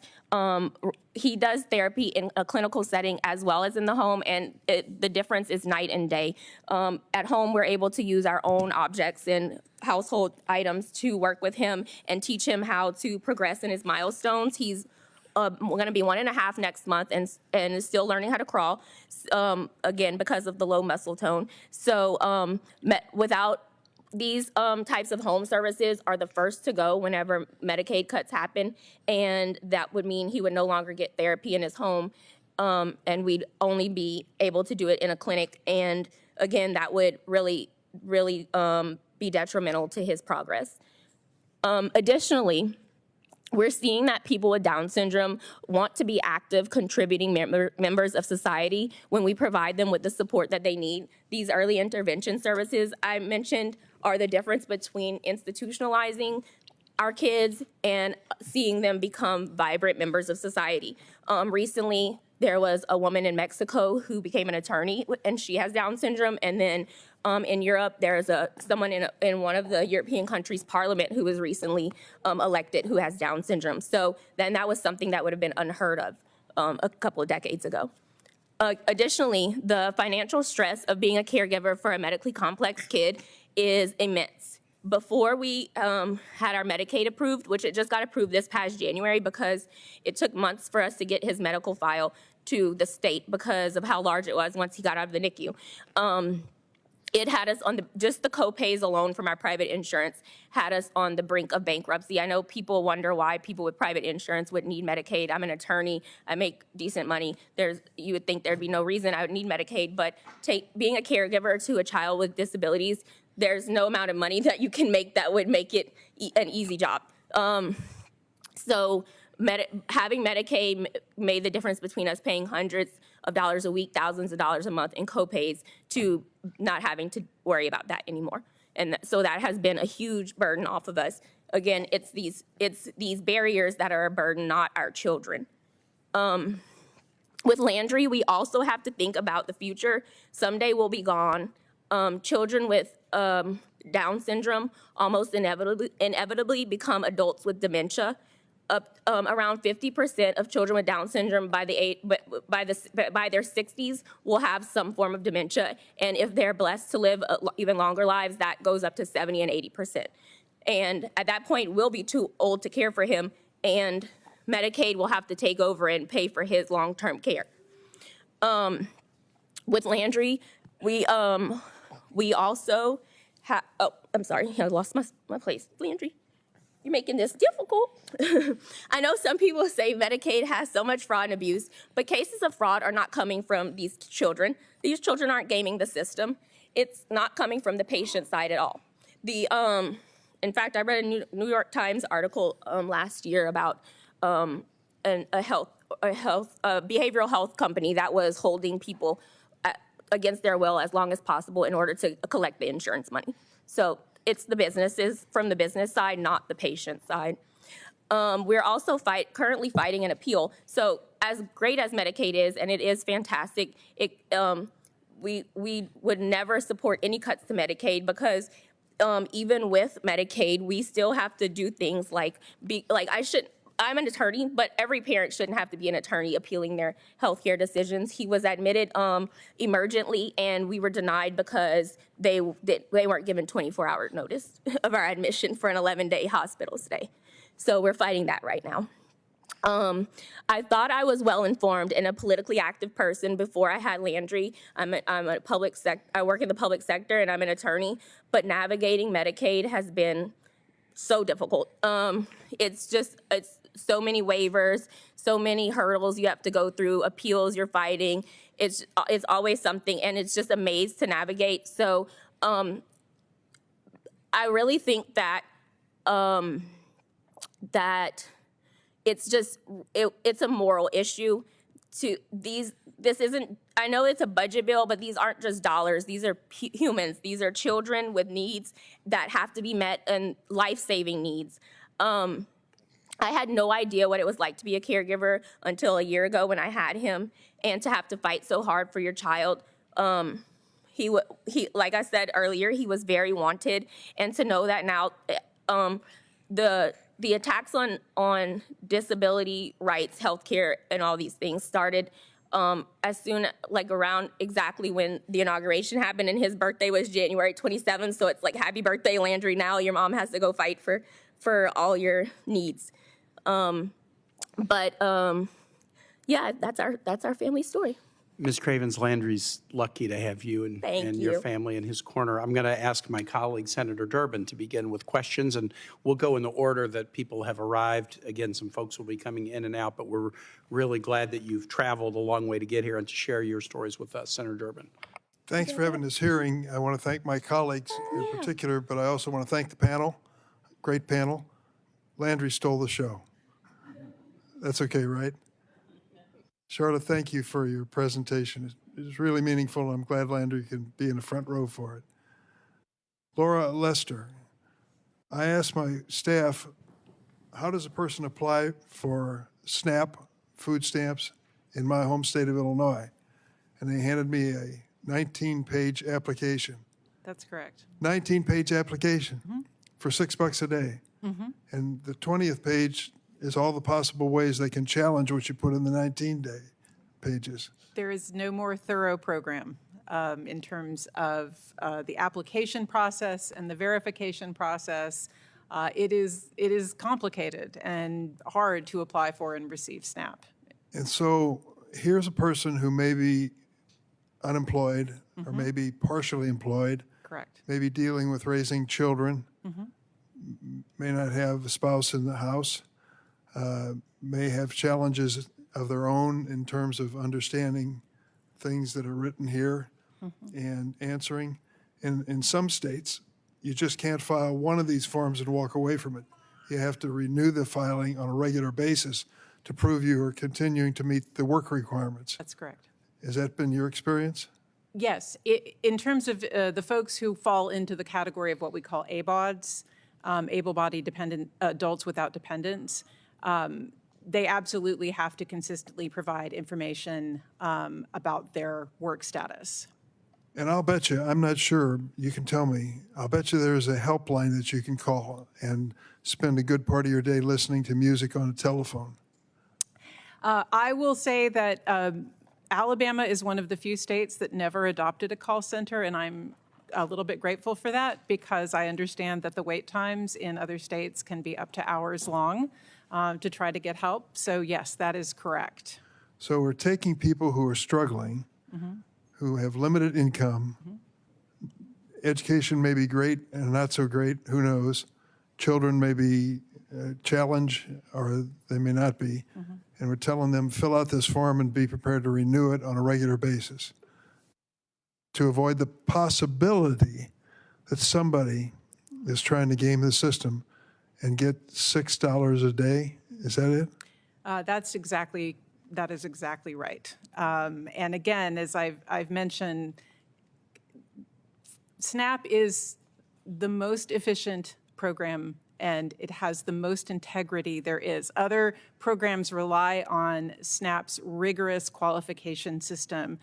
He does therapy in a clinical setting as well as in the home, and the difference is night and day. At home, we're able to use our own objects and household items to work with him and teach him how to progress in his milestones. He's going to be 1.5 next month and is still learning how to crawl, again, because of the low muscle tone. So without these types of home services are the first to go whenever Medicaid cuts happen, and that would mean he would no longer get therapy in his home, and we'd only be able to do it in a clinic. And again, that would really be detrimental to his progress. Additionally, we're seeing that people with Down syndrome want to be active, contributing members of society when we provide them with the support that they need. These early intervention services I mentioned are the difference between institutionalizing our kids and seeing them become vibrant members of society. Recently, there was a woman in Mexico who became an attorney, and she has Down syndrome, and then In Europe, there's someone in one of the European countries' parliament who was recently elected who has Down syndrome. So then that was something that would have been unheard of a couple of decades ago. Additionally, the financial stress of being a caregiver for a medically complex kid is immense. Before we had our Medicaid approved, which it just got approved this past January because it took months for us to get his medical file to the state because of how large it was once he got out of the NICU. It had us on just the co-pays alone from our private insurance had us on the brink of bankruptcy. I know people wonder why people with private insurance would need Medicaid. I'm an attorney. I make decent money. You would think there'd be no reason I would need Medicaid, but being a caregiver to a child with disabilities, there's no amount of money that you can make that would make it an easy job. Having Medicaid made the difference between us paying hundreds of dollars a week, thousands of dollars a month in co-pays to not having to worry about that anymore. And so that has been a huge burden off of us. Again, it's these barriers that are a burden, not our children. With Landry, we also have to think about the future. Someday we'll be gone. Children with Down syndrome almost inevitably become adults with dementia. Around 50% of children with Down syndrome by their 60s will have some form of dementia, and if they're blessed to live even longer lives, that goes up to 70 and 80%. And at that point, we'll be too old to care for him, and Medicaid will have to take over and pay for his long-term care. With Landry, we also have. Oh, I'm sorry, I lost my place. Landry. You're making this difficult. I know some people say Medicaid has so much fraud and abuse, but cases of fraud are not coming from these children. These children aren't gaming the system. It's not coming from the patient side at all. In fact, I read a New York Times article last year about a behavioral health company that was holding people against their will as long as possible in order to collect the insurance money. So it's the businesses from the business side, not the patient side. We're also currently fighting an appeal. So as great as Medicaid is, and it is fantastic, we would never support any cuts to Medicaid because even with Medicaid, we still have to do things I'm an attorney, but every parent shouldn't have to be an attorney appealing their healthcare decisions. He was admitted emergently, and we were denied because they weren't given 24-hour notice of our admission for an 11-day hospital stay. So we're fighting that right now. I thought I was well-informed and a politically active person before I had Landry. I work in the public sector, and I'm an attorney, but navigating Medicaid has been so difficult. It's so many waivers, so many hurdles you have to go through, appeals you're fighting. It's always something, and it's just a maze to navigate. So I really think that that it's a moral issue. This isn't. I know it's a budget bill, but these aren't just dollars. These are humans. These are children with needs that have to be met and life-saving needs. I had no idea what it was like to be a caregiver until a year ago when I had him, and to have to fight so hard for your child. He, like I said earlier, he was very wanted, and to know that now the attacks on disability rights, healthcare, and all these things started as soon, around exactly when the inauguration happened, and his birthday was January 27th, so it's like, happy birthday, Landry, now your mom has to go fight for all your needs. Yeah, that's our family story.
Ms. Cravins, Landry's lucky to have you and your family in his corner. I'm going to ask my colleague, Senator Durbin, to begin with questions, and we'll go in the order that people have arrived. Again, some folks will be coming in and out, but we're really glad that you've traveled a long way to get here and to share your stories with us. Senator Durbin.
Thanks for having this hearing. I want to thank my colleagues in particular, but I also want to thank the panel, great panel. Landry stole the show. That's okay, right? Charlotte, thank you for your presentation. It was really meaningful. I'm glad Landry can be in the front row for it. Laura Lester, I asked my staff, how does a person apply for SNAP food stamps in my home state of Illinois? And they handed me a 19-page application.
That's correct.
19-page application for $6 a day. And the 20th page is all the possible ways they can challenge what you put in the 19-day pages.
There is no more thorough program in terms of the application process and the verification process. It is complicated and hard to apply for and receive SNAP.
And so here's a person who may be unemployed or maybe partially employed,
Correct.
maybe dealing with raising children, may not have a spouse in the house, may have challenges of their own in terms of understanding things that are written here and answering. In some states, you just can't file one of these forms and walk away from it. You have to renew the filing on a regular basis to prove you are continuing to meet the work requirements.
That's correct.
Has that been your experience?
Yes. In terms of the folks who fall into the category of what we call ABODs, able-bodied dependent adults without dependents, they absolutely have to consistently provide information about their work status.
And I'll bet you, I'm not sure, you can tell me, I'll bet you there's a helpline that you can call and spend a good part of your day listening to music on a telephone.
I will say that Alabama is one of the few states that never adopted a call center, and I'm a little bit grateful for that because I understand that the wait times in other states can be up to hours long to try to get help. So yes, that is correct.
So we're taking people who are struggling, who have limited income, education may be great and not so great, who knows. Children may be a challenge or they may not be. And we're telling them, fill out this form and be prepared to renew it on a regular basis to avoid the possibility that somebody is trying to game the system and get $6 a day. Is that it?
That is exactly right. And again, as I've mentioned, SNAP is the most efficient program and it has the most integrity there is. Other programs rely on SNAP's rigorous qualification system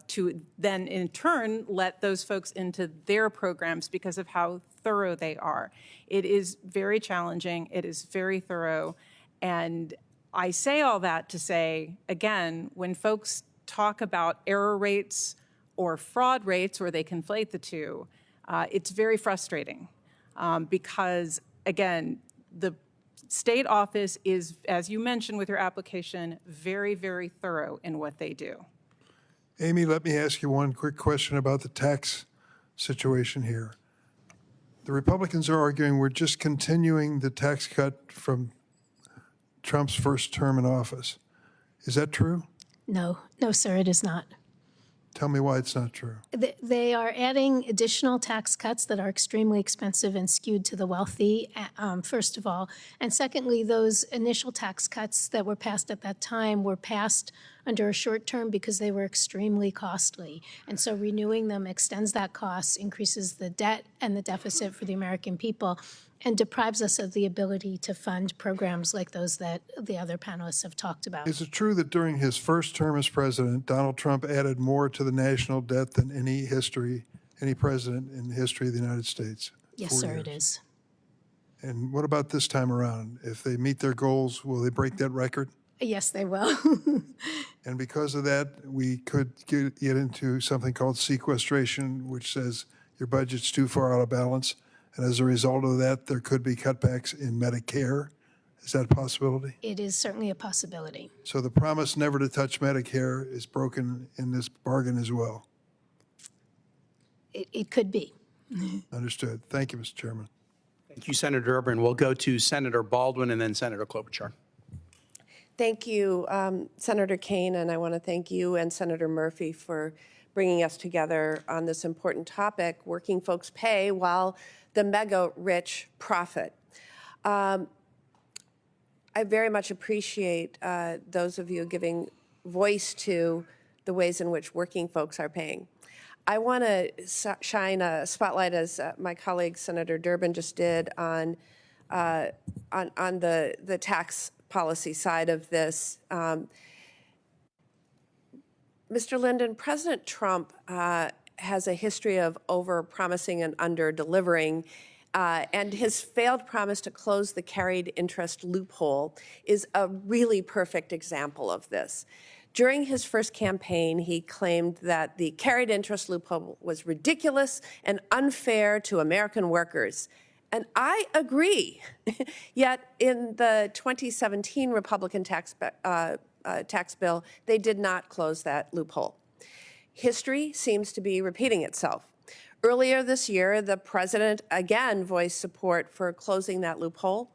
to then in turn let those folks into their programs because of how thorough they are. It is very challenging, it is very thorough, and I say all that to say, again, when folks talk about error rates or fraud rates, or they conflate the two, it's very frustrating because, again, the state office is, as you mentioned with your application, very, very thorough in what they do.
Amy, let me ask you one quick question about the tax situation here. The Republicans are arguing we're just continuing the tax cut from Trump's first term in office. Is that true?
No, sir, it is not.
Tell me why it's not true.
They are adding additional tax cuts that are extremely expensive and skewed to the wealthy, first of all. And secondly, those initial tax cuts that were passed at that time were passed under a short term because they were extremely costly. And so renewing them extends that cost, increases the debt and the deficit for the American people, and deprives us of the ability to fund programs like those that the other panelists have talked about.
Is it true that during his first term as president, Donald Trump added more to the national debt than any president in the history of the United States?
Yes, sir, it is.
And what about this time around? If they meet their goals, will they break that record?
Yes, they will.
And because of that, we could get into something called sequestration, which says your budget's too far out of balance. And as a result of that, there could be cutbacks in Medicare. Is that a possibility?
It is certainly a possibility.
So the promise never to touch Medicare is broken in this bargain as well.
It could be.
Understood. Thank you, Mr. Chairman.
Thank you, Senator Durbin. We'll go to Senator Baldwin and then Senator Klobuchar.
Thank you, Senator Kane, and I want to thank you and Senator Murphy for bringing us together on this important topic, working folks pay while the mega rich profit. I very much appreciate those of you giving voice to the ways in which working folks are paying. I want to shine a spotlight, as my colleague Senator Durbin just did, on the tax policy side of this. Mr. Linden, President Trump has a history of over-promising and under-delivering, and his failed promise to close the carried interest loophole is a really perfect example of this. During his first campaign, he claimed that the carried interest loophole was ridiculous and unfair to American workers. And I agree. Yet in the 2017 Republican tax bill, they did not close that loophole. History seems to be repeating itself. Earlier this year, the president again voiced support for closing that loophole.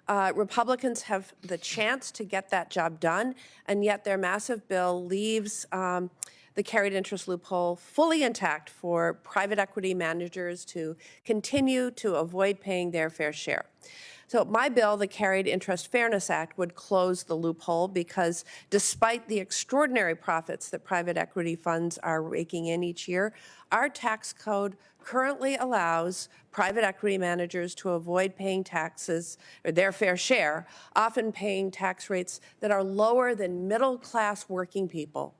Republicans have the chance to get that job done, and yet their massive bill leaves the carried interest loophole fully intact for private equity managers to continue to avoid paying their fair share. So my bill, the Carried Interest Fairness Act, would close the loophole because despite the extraordinary profits that private equity funds are raking in each year, our tax code currently allows private equity managers to avoid paying taxes, or their fair share, often paying tax rates that are lower than middle-class working people.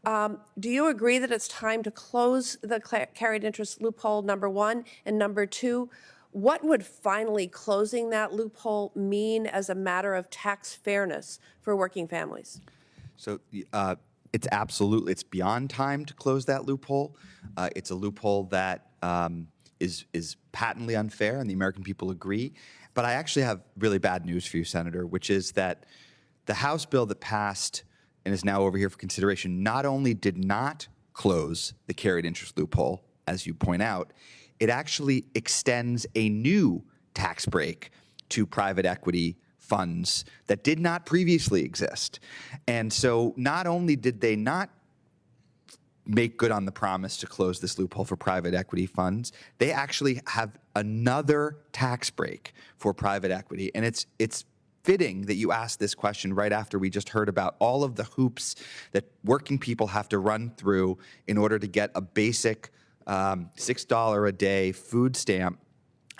Do you agree that it's time to close the carried interest loophole, number one? And number two, what would finally closing that loophole mean as a matter of tax fairness for working families?
So it's beyond time to close that loophole. It's a loophole that is patently unfair, and the American people agree. But I actually have really bad news for you, Senator, which is that the House bill that passed and is now over here for consideration not only did not close the carried interest loophole, as you point out, it actually extends a new tax break to private equity funds that did not previously exist. And so not only did they not make good on the promise to close this loophole for private equity funds, they actually have another tax break for private equity. And it's fitting that you asked this question right after we just heard about all of the hoops that working people have to run through in order to get a basic $6 a day food stamp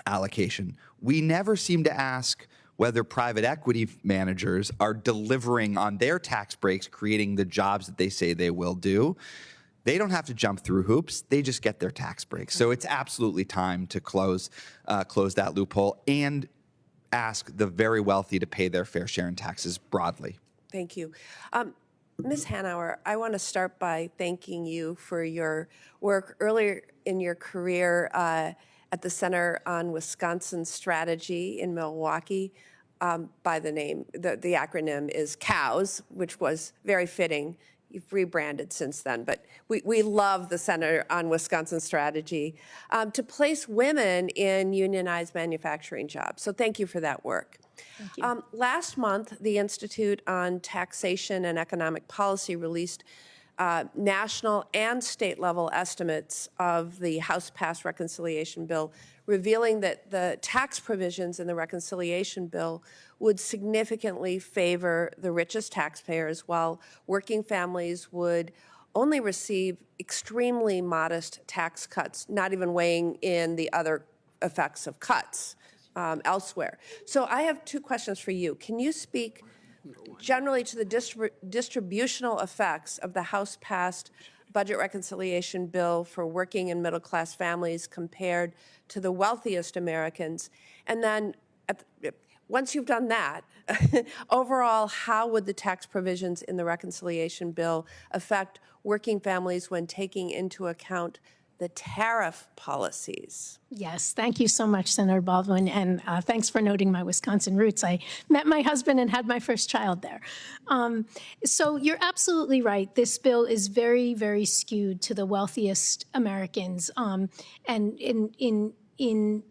allocation. We never seem to ask whether private equity managers are delivering on their tax breaks, creating the jobs that they say they will do. They don't have to jump through hoops. They just get their tax breaks. So it's absolutely time to close that loophole and ask the very wealthy to pay their fair share in taxes broadly.
Thank you. Ms. Hanauer, I want to start by thanking you for your work earlier in your career at the Center on Wisconsin Strategy in Milwaukee. By the name, the acronym is COWS, which was very fitting. You've rebranded since then, but we love the Center on Wisconsin Strategy to place women in unionized manufacturing jobs. So thank you for that work.
Thank you.
Last month, the Institute on Taxation and Economic Policy released national and state level estimates of the House-passed reconciliation bill, revealing that the tax provisions in the reconciliation bill would significantly favor the richest taxpayers, while working families would only receive extremely modest tax cuts, not even weighing in the other effects of cuts elsewhere. So I have two questions for you. Can you speak generally to the distributional effects of the House-passed budget reconciliation bill for working and middle-class families compared to the wealthiest Americans? And then once you've done that, overall, how would the tax provisions in the reconciliation bill affect working families when taking into account the tariff policies?
Yes, thank you so much, Senator Baldwin, and thanks for noting my Wisconsin roots. I met my husband and had my first child there. So you're absolutely right. This bill is very, very skewed to the wealthiest Americans, and in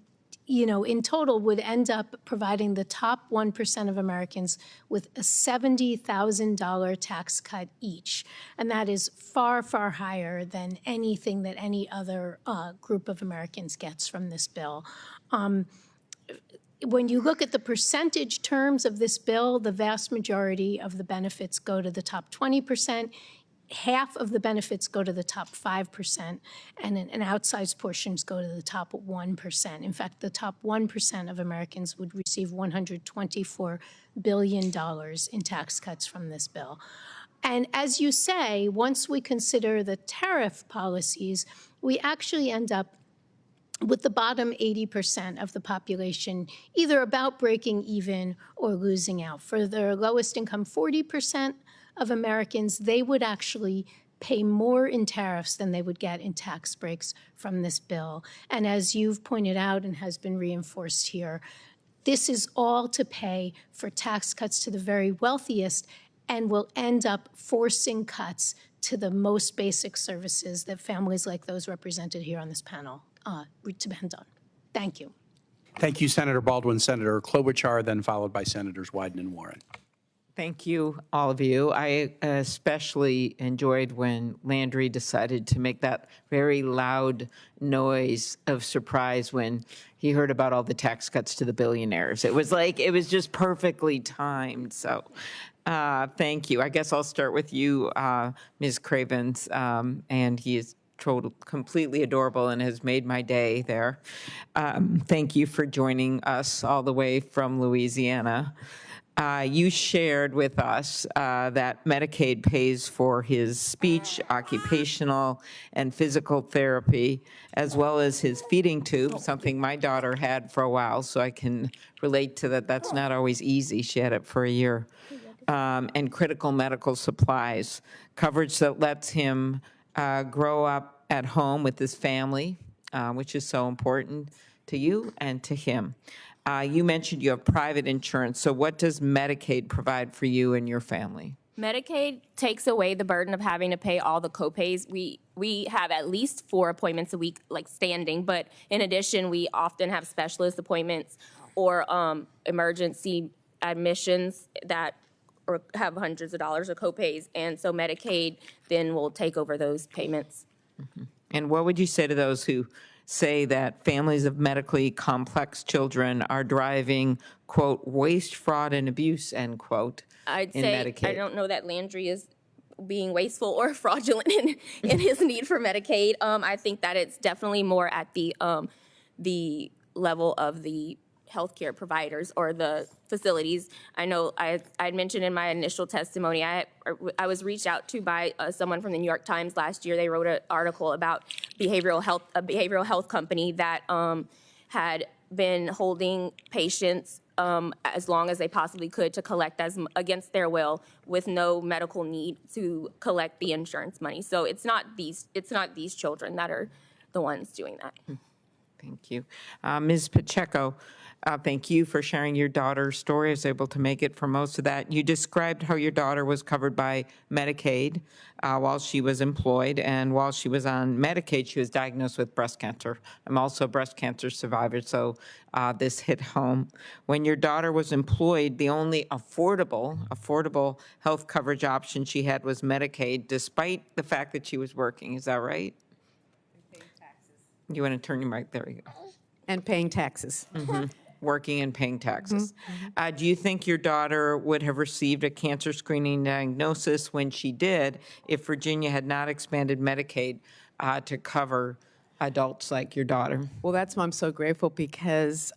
total would end up providing the top 1% of Americans with a $70,000 tax cut each. And that is far, far higher than anything that any other group of Americans gets from this bill. When you look at the percentage terms of this bill, the vast majority of the benefits go to the top 20%. half of the benefits go to the top 5%, and an outsized portions go to the top 1%. In fact, the top 1% of Americans would receive $124 billion in tax cuts from this bill. And as you say, once we consider the tariff policies, we actually end up with the bottom 80% of the population either about breaking even or losing out. For the lowest income 40% of Americans, they would actually pay more in tariffs than they would get in tax breaks from this bill. And as you've pointed out and has been reinforced here, this is all to pay for tax cuts to the very wealthiest and will end up forcing cuts to the most basic services that families like those represented here on this panel depend on. Thank you.
Thank you, Senator Baldwin. Senator Klobuchar, then followed by Senators Wyden and Warren.
Thank you, all of you. I especially enjoyed when Landry decided to make that very loud noise of surprise when he heard about all the tax cuts to the billionaires. It was like, it was just perfectly timed. So thank you. I guess I'll start with you, Ms. Cravins, and he is completely adorable and has made my day there. Thank you for joining us all the way from Louisiana. You shared with us that Medicaid pays for his speech, occupational, and physical therapy, as well as his feeding tube, something my daughter had for a while, so I can relate to that. That's not always easy. She had it for a year. And critical medical supplies, coverage that lets him grow up at home with his family, which is so important to you and to him. You mentioned you have private insurance, so what does Medicaid provide for you and your family?
Medicaid takes away the burden of having to pay all the copays. We have at least 4 appointments a week, like standing, but in addition, we often have specialist appointments or emergency admissions that have hundreds of dollars of copays, and so Medicaid then will take over those payments.
Mm-hmm. And what would you say to those who say that families of medically complex children are driving, quote, waste, fraud, and abuse, end quote,
I'd
in
say
Medicaid?
I don't know that Landry is being wasteful or fraudulent in his need for Medicaid. I think that it's definitely more at the level of the healthcare providers or the facilities. I know I mentioned in my initial testimony, I was reached out to by someone from the New York Times last year. They wrote an article about a behavioral health company that had been holding patients as long as they possibly could to collect against their will with no medical need to collect the insurance money. So it's not these children that are the ones doing that.
Thank you. Ms. Pacheco, thank you for sharing your daughter's story. I was able to make it for most of that. You described how your daughter was covered by Medicaid while she was employed, and while she was on Medicaid, she was diagnosed with breast cancer. I'm also a breast cancer survivor, so this hit home. When your daughter was employed, the only affordable health coverage option she had was Medicaid, despite the fact that she was working. Is that right? You want to turn your mic? There you go.
And paying taxes.
Mm-hmm. Working and paying taxes. Do you think your daughter would have received a cancer screening diagnosis when she did if Virginia had not expanded Medicaid to cover adults like your daughter?
Well, that's why I'm so grateful, because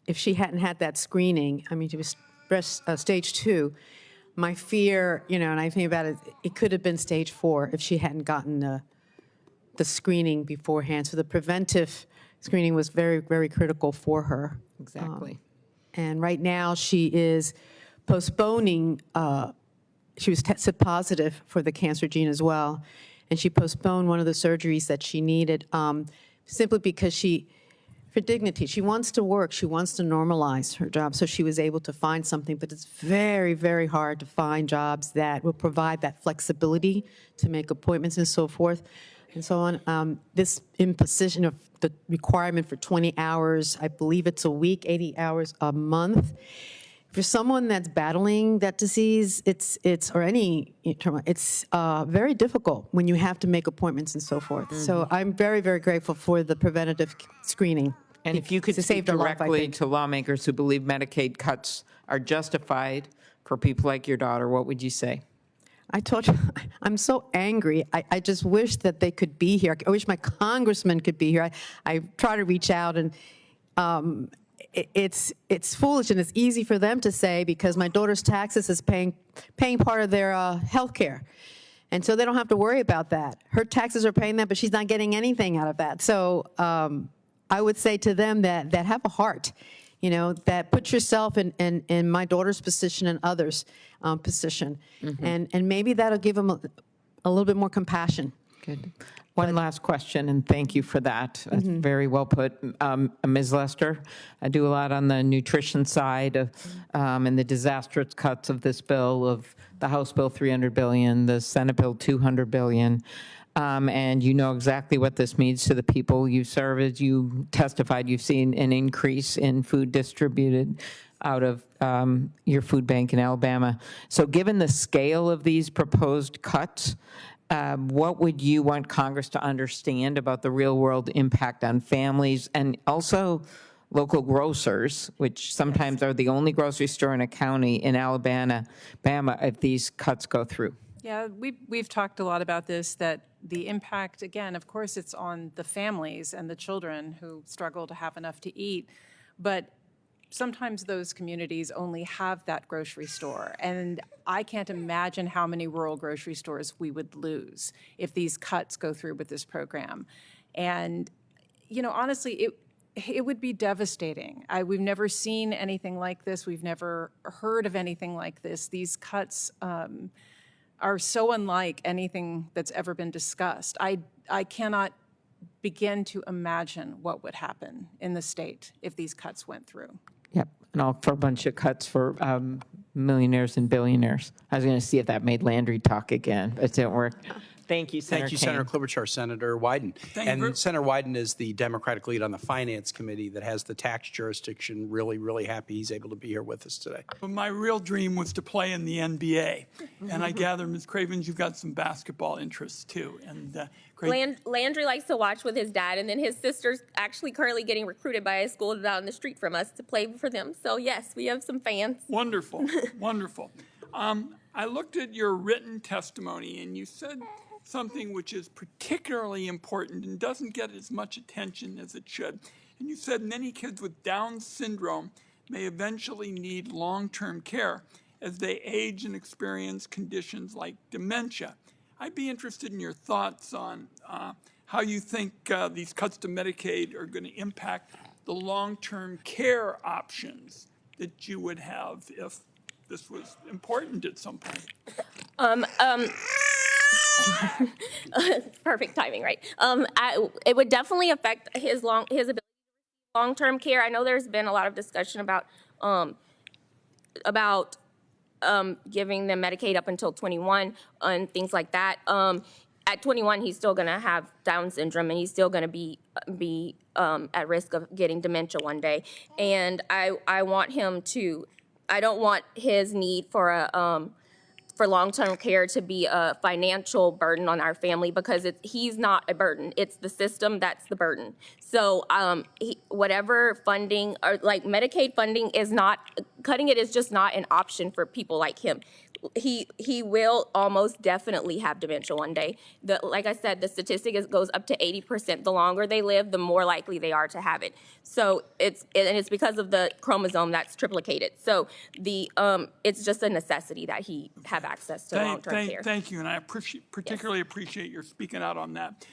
if she hadn't had that screening, I mean, she was stage 2, my fear, and I think about it, it could have been stage 4 if she hadn't gotten the screening beforehand. So the preventive screening was very, very critical for her.
Exactly.
And right now she is postponing, she was tested positive for the cancer gene as well, and she postponed one of the surgeries that she needed simply because for dignity, she wants to work, she wants to normalize her job, so she was able to find something, but it's very, very hard to find jobs that will provide that flexibility to make appointments and so forth and so on. This imposition of the requirement for 20 hours, I believe it's a week, 80 hours a month. For someone that's battling that disease, it's very difficult when you have to make appointments and so forth. Mm-hmm. So I'm very, very grateful for the preventative screening.
And if you could speak directly to lawmakers who believe Medicaid cuts are justified for people like your daughter, what would you say?
I told you, I'm so angry. I just wish that they could be here. I wish my congressman could be here. I try to reach out, and it's foolish, and it's easy for them to say because my daughter's taxes is paying part of their health care. And so they don't have to worry about that. Her taxes are paying that, but she's not getting anything out of that. So I would say to them that have a heart, that put yourself in my daughter's position and others' position. And maybe that'll give them a little bit more compassion.
Good. One last question, and thank you for that. That's very well put. Ms. Lester, I do a lot on the nutrition side of, and the disastrous cuts of this bill, of the House Bill $300 billion, the Senate Bill $200 billion. And you know exactly what this means to the people you serve. As you testified, you've seen an increase in food distributed out of your food bank in Alabama. So given the scale of these proposed cuts, what would you want Congress to understand about the real-world impact on families and also local grocers, which sometimes are the only grocery store in a county in Alabama, if these cuts go through?
Yeah, we've talked a lot about this, that the impact, again, of course, it's on the families and the children who struggle to have enough to eat, but sometimes those communities only have that grocery store. And I can't imagine how many rural grocery stores we would lose if these cuts go through with this program. And, honestly, it would be devastating. We've never seen anything like this. We've never heard of anything like this. These cuts are so unlike anything that's ever been discussed. I cannot begin to imagine what would happen in the state if these cuts went through.
Yep, and all for a bunch of cuts for millionaires and billionaires. I was going to see if that made Landry talk again, but it didn't work. Thank you, Senator
Thank you,
Kane.
Senator Klobuchar. Senator Wyden. And Senator Wyden is the Democratic lead on the Finance Committee that has the tax jurisdiction. Really, really happy he's able to be here with us today.
But my real dream was to play in the NBA. And I gather, Ms. Cravins, you've got some basketball interests, too. And
Landry likes to watch with his dad, and then his sister's actually currently getting recruited by a school down the street from us to play for them. So, yes, we have some fans.
Wonderful, wonderful. I looked at your written testimony, and you said something which is particularly important and doesn't get as much attention as it should. And you said many kids with Down syndrome may eventually need long-term care as they age and experience conditions like dementia. I'd be interested in your thoughts on how you think these cuts to Medicaid are going to impact the long-term care options that you would have if this was important at some point.
Perfect timing, right? It would definitely affect his ability to long-term care. I know there's been a lot of discussion about giving them Medicaid up until 21 and things like that. At 21, he's still going to have Down syndrome, and he's still going to be at risk of getting dementia one day. And I want him to. I don't want his need for long-term care to be a financial burden on our family, because he's not a burden. It's the system that's the burden. So whatever funding, or like Medicaid funding, is not, cutting it is just not an option for people like him. He will almost definitely have dementia one day. Like I said, the statistic goes up to 80%. The longer they live, the more likely they are to have it. So it's because of the chromosome that's triplicated. So it's just a necessity that he have access to long-term care.
Thank you, and I particularly appreciate your speaking out on that.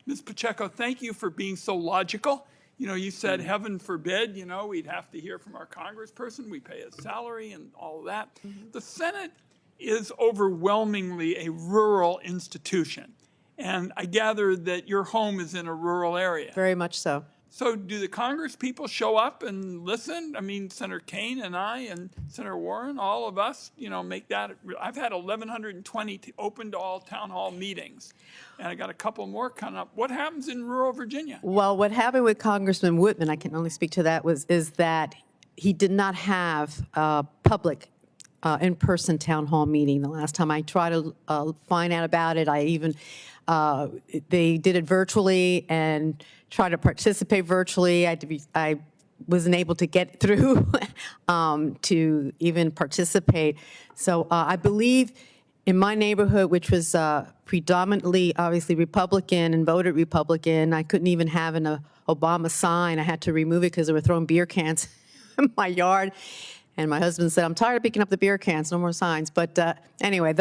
Ms. Pacheco, thank you for being so logical. You said, heaven forbid, we'd have to hear from our congressperson. We pay his salary and all of that. The Senate is overwhelmingly a rural institution. And I gather that your home is in a rural area.
Very much so.
So do the Congress people show up and listen? I mean, Senator Kane and I and Senator Warren, all of us, make that. I've had 1,120 open to all town hall meetings, and I got a couple more coming up. What happens in rural Virginia?
Well, what happened with Congressman Whitman, I can only speak to that, is that he did not have a public in-person town hall meeting. The last time I tried to find out about it, they did it virtually and tried to participate virtually. I wasn't able to get through to even participate. So I believe in my neighborhood, which was predominantly, obviously, Republican and voted Republican, I couldn't even have an Obama sign. I had to remove it because they were throwing beer cans in my yard. And my husband said, I'm tired of picking up the beer cans, no more signs. But anyway,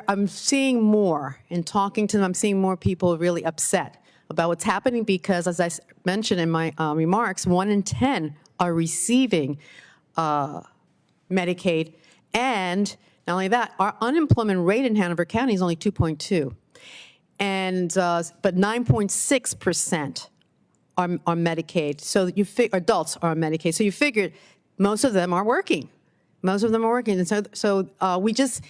I'm seeing more, in talking to them, I'm seeing more people really upset about what's happening because, as I mentioned in my remarks, 1 in 10 are receiving Medicaid. And not only that, our unemployment rate in Hanover County is only 2.2, and but 9.6% are Medicaid. So adults are on Medicaid. So you figured most of them are working. Most of them are working, and so we just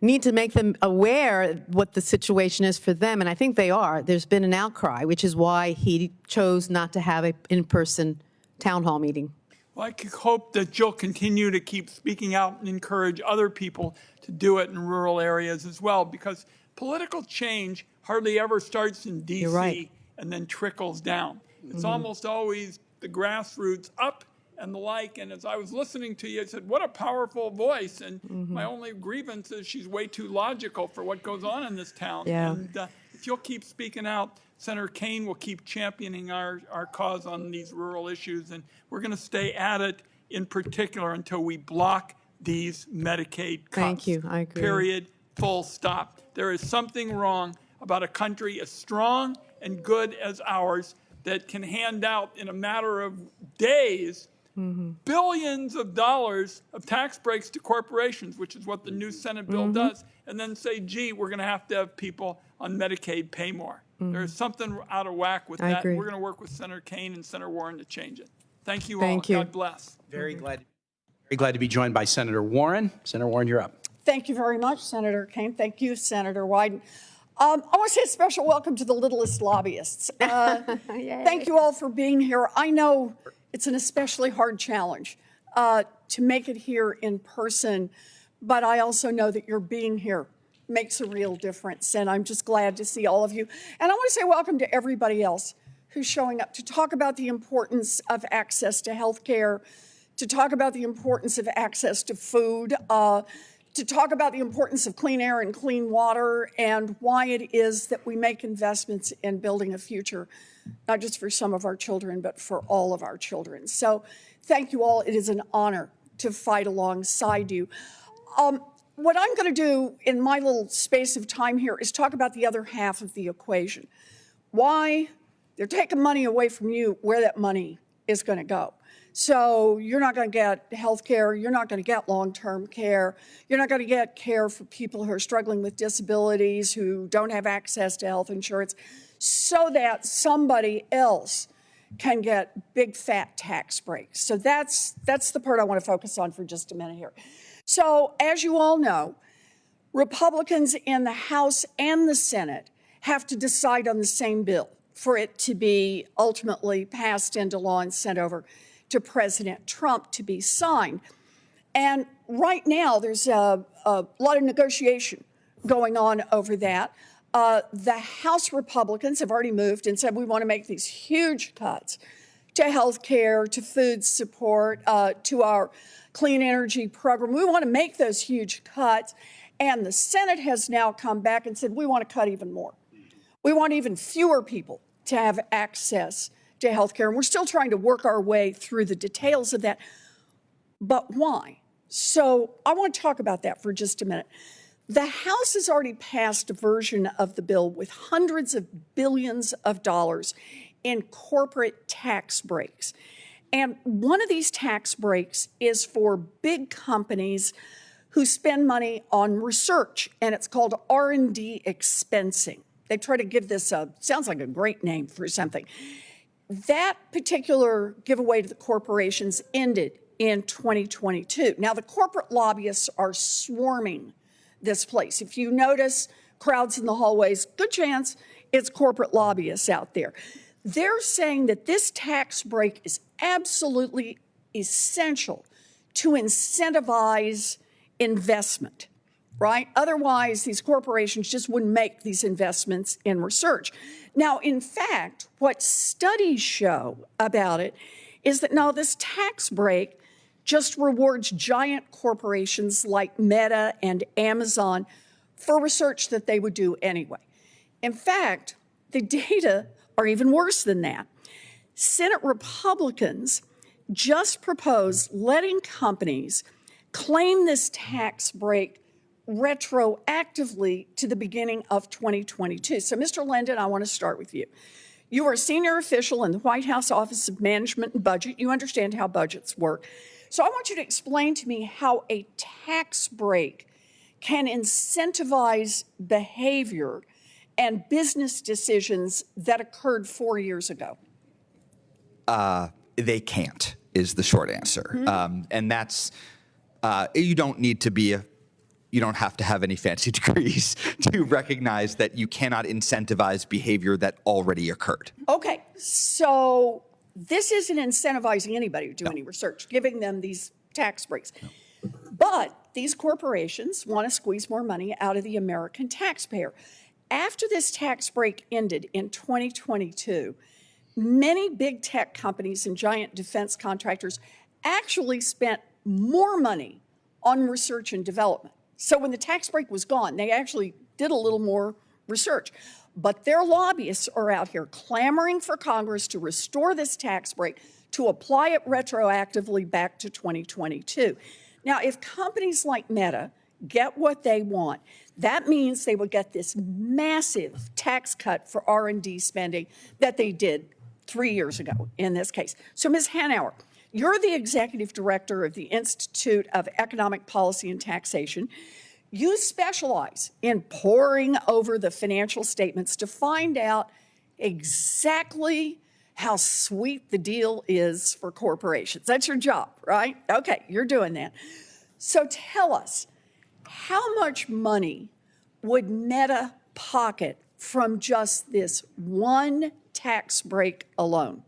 need to make them aware what the situation is for them, and I think they are. There's been an outcry, which is why he chose not to have an in-person town hall meeting.
Well, I hope that you'll continue to keep speaking out and encourage other people to do it in rural areas as well, because political change hardly ever starts in D.C.
right.
and then trickles down. It's almost always the grassroots up and the like. And as I was listening to you, I said, what a powerful voice. And my only grievance is she's way too logical for what goes on in this town.
Yeah.
And if you'll keep speaking out, Senator Kane will keep championing our cause on these rural issues. And we're going to stay at it in particular until we block these Medicaid cuts.
Thank you. I agree.
Period. Full stop. There is something wrong about a country as strong and good as ours that can hand out in a matter of days billions of dollars of tax breaks to corporations, which is what the new Senate bill does, and then say, gee, we're going to have people on Medicaid pay more. There's something out of whack with that.
agree.
We're going to work with Senator Kane and Senator Warren to change it. Thank you all.
Thank you.
God bless.
Very glad to be joined by Senator Warren. Senator Warren, you're up.
Thank you very much, Senator Kane. Thank you, Senator Wyden. I want to say a special welcome to the littlest lobbyists. Thank you all for being here. I know it's an especially hard challenge to make it here in person, but I also know that your being here makes a real difference, and I'm just glad to see all of you. And I want to say welcome to everybody else who's showing up to talk about the importance of access to health care, to talk about the importance of access to food, to talk about the importance of clean air and clean water, and why it is that we make investments in building a future, not just for some of our children, but for all of our children. So thank you all. It is an honor to fight alongside you. What I'm going to do in my little space of time here is talk about the other half of the equation. Why they're taking money away from you, where that money is going to go. So you're not going to get health care, you're not going to get long-term care, you're not going to get care for people who are struggling with disabilities, who don't have access to health insurance, so that somebody else can get big fat tax breaks. So that's the part I want to focus on for just a minute here. So as you all know, Republicans in the House and the Senate have to decide on the same bill for it to be ultimately passed into law and sent over to President Trump to be signed. And right now, there's a lot of negotiation going on over that. The House Republicans have already moved and said, we want to make these huge cuts to health care, to food support, to our clean energy program. We want to make those huge cuts. And the Senate has now come back and said, we want to cut even more. We want even fewer people to have access to health care. And we're still trying to work our way through the details of that. But why? So I want to talk about that for just a minute. The House has already passed a version of the bill with hundreds of billions of dollars in corporate tax breaks. And one of these tax breaks is for big companies who spend money on research, and it's called R&D expensing. They try to give this sounds like a great name for something. That particular giveaway to the corporations ended in 2022. Now, the corporate lobbyists are swarming this place. If you notice crowds in the hallways, good chance it's corporate lobbyists out there. They're saying that this tax break is absolutely essential to incentivize investment, right? Otherwise, these corporations just wouldn't make these investments in research. Now, in fact, what studies show about it is that now this tax break just rewards giant corporations like Meta and Amazon for research that they would do anyway. In fact, the data are even worse than that. Senate Republicans just proposed letting companies claim this tax break retroactively to the beginning of 2022. So, Mr. Linden, I want to start with you. You are a senior official in the White House Office of Management and Budget. You understand how budgets work. So I want you to explain to me how a tax break can incentivize behavior and business decisions that occurred 4 years ago.
They can't, is the short answer. And that's, you don't need to be you don't have to have any fancy degrees to recognize that you cannot incentivize behavior that already occurred.
Okay, so this isn't incentivizing anybody to do any research, giving them these tax breaks. But these corporations want to squeeze more money out of the American taxpayer. After this tax break ended in 2022, many big tech companies and giant defense contractors actually spent more money on research and development. So when the tax break was gone, they actually did a little more research. But their lobbyists are out here clamoring for Congress to restore this tax break, to apply it retroactively back to 2022. Now, if companies like Meta get what they want, that means they will get this massive tax cut for R&D spending that they did 3 years ago in this case. So, Ms. Hanauer, you're the executive director of the Institute of Economic Policy and Taxation. You specialize in poring over the financial statements to find out exactly how sweet the deal is for corporations. That's your job, right? Okay, you're doing that. So tell us, how much money would Meta pocket from just this one tax break alone?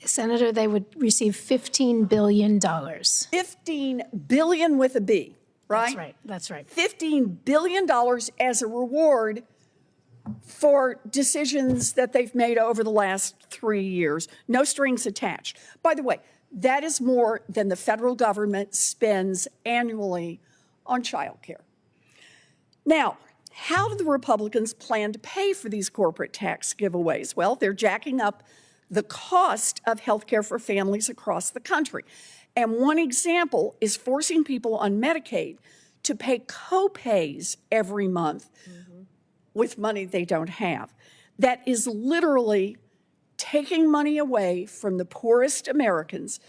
Senator, they would receive $15 billion.
$15 billion with a B, right?
That's right. That's right.
$15 billion as a reward for decisions that they've made over the last 3 years. No strings attached. By the way, that is more than the federal government spends annually on child care. Now, how do the Republicans plan to pay for these corporate tax giveaways? Well, they're jacking up the cost of health care for families across the country. And one example is forcing people on Medicaid to pay co-pays every month with money they don't have. That is literally taking money away from the poorest Americans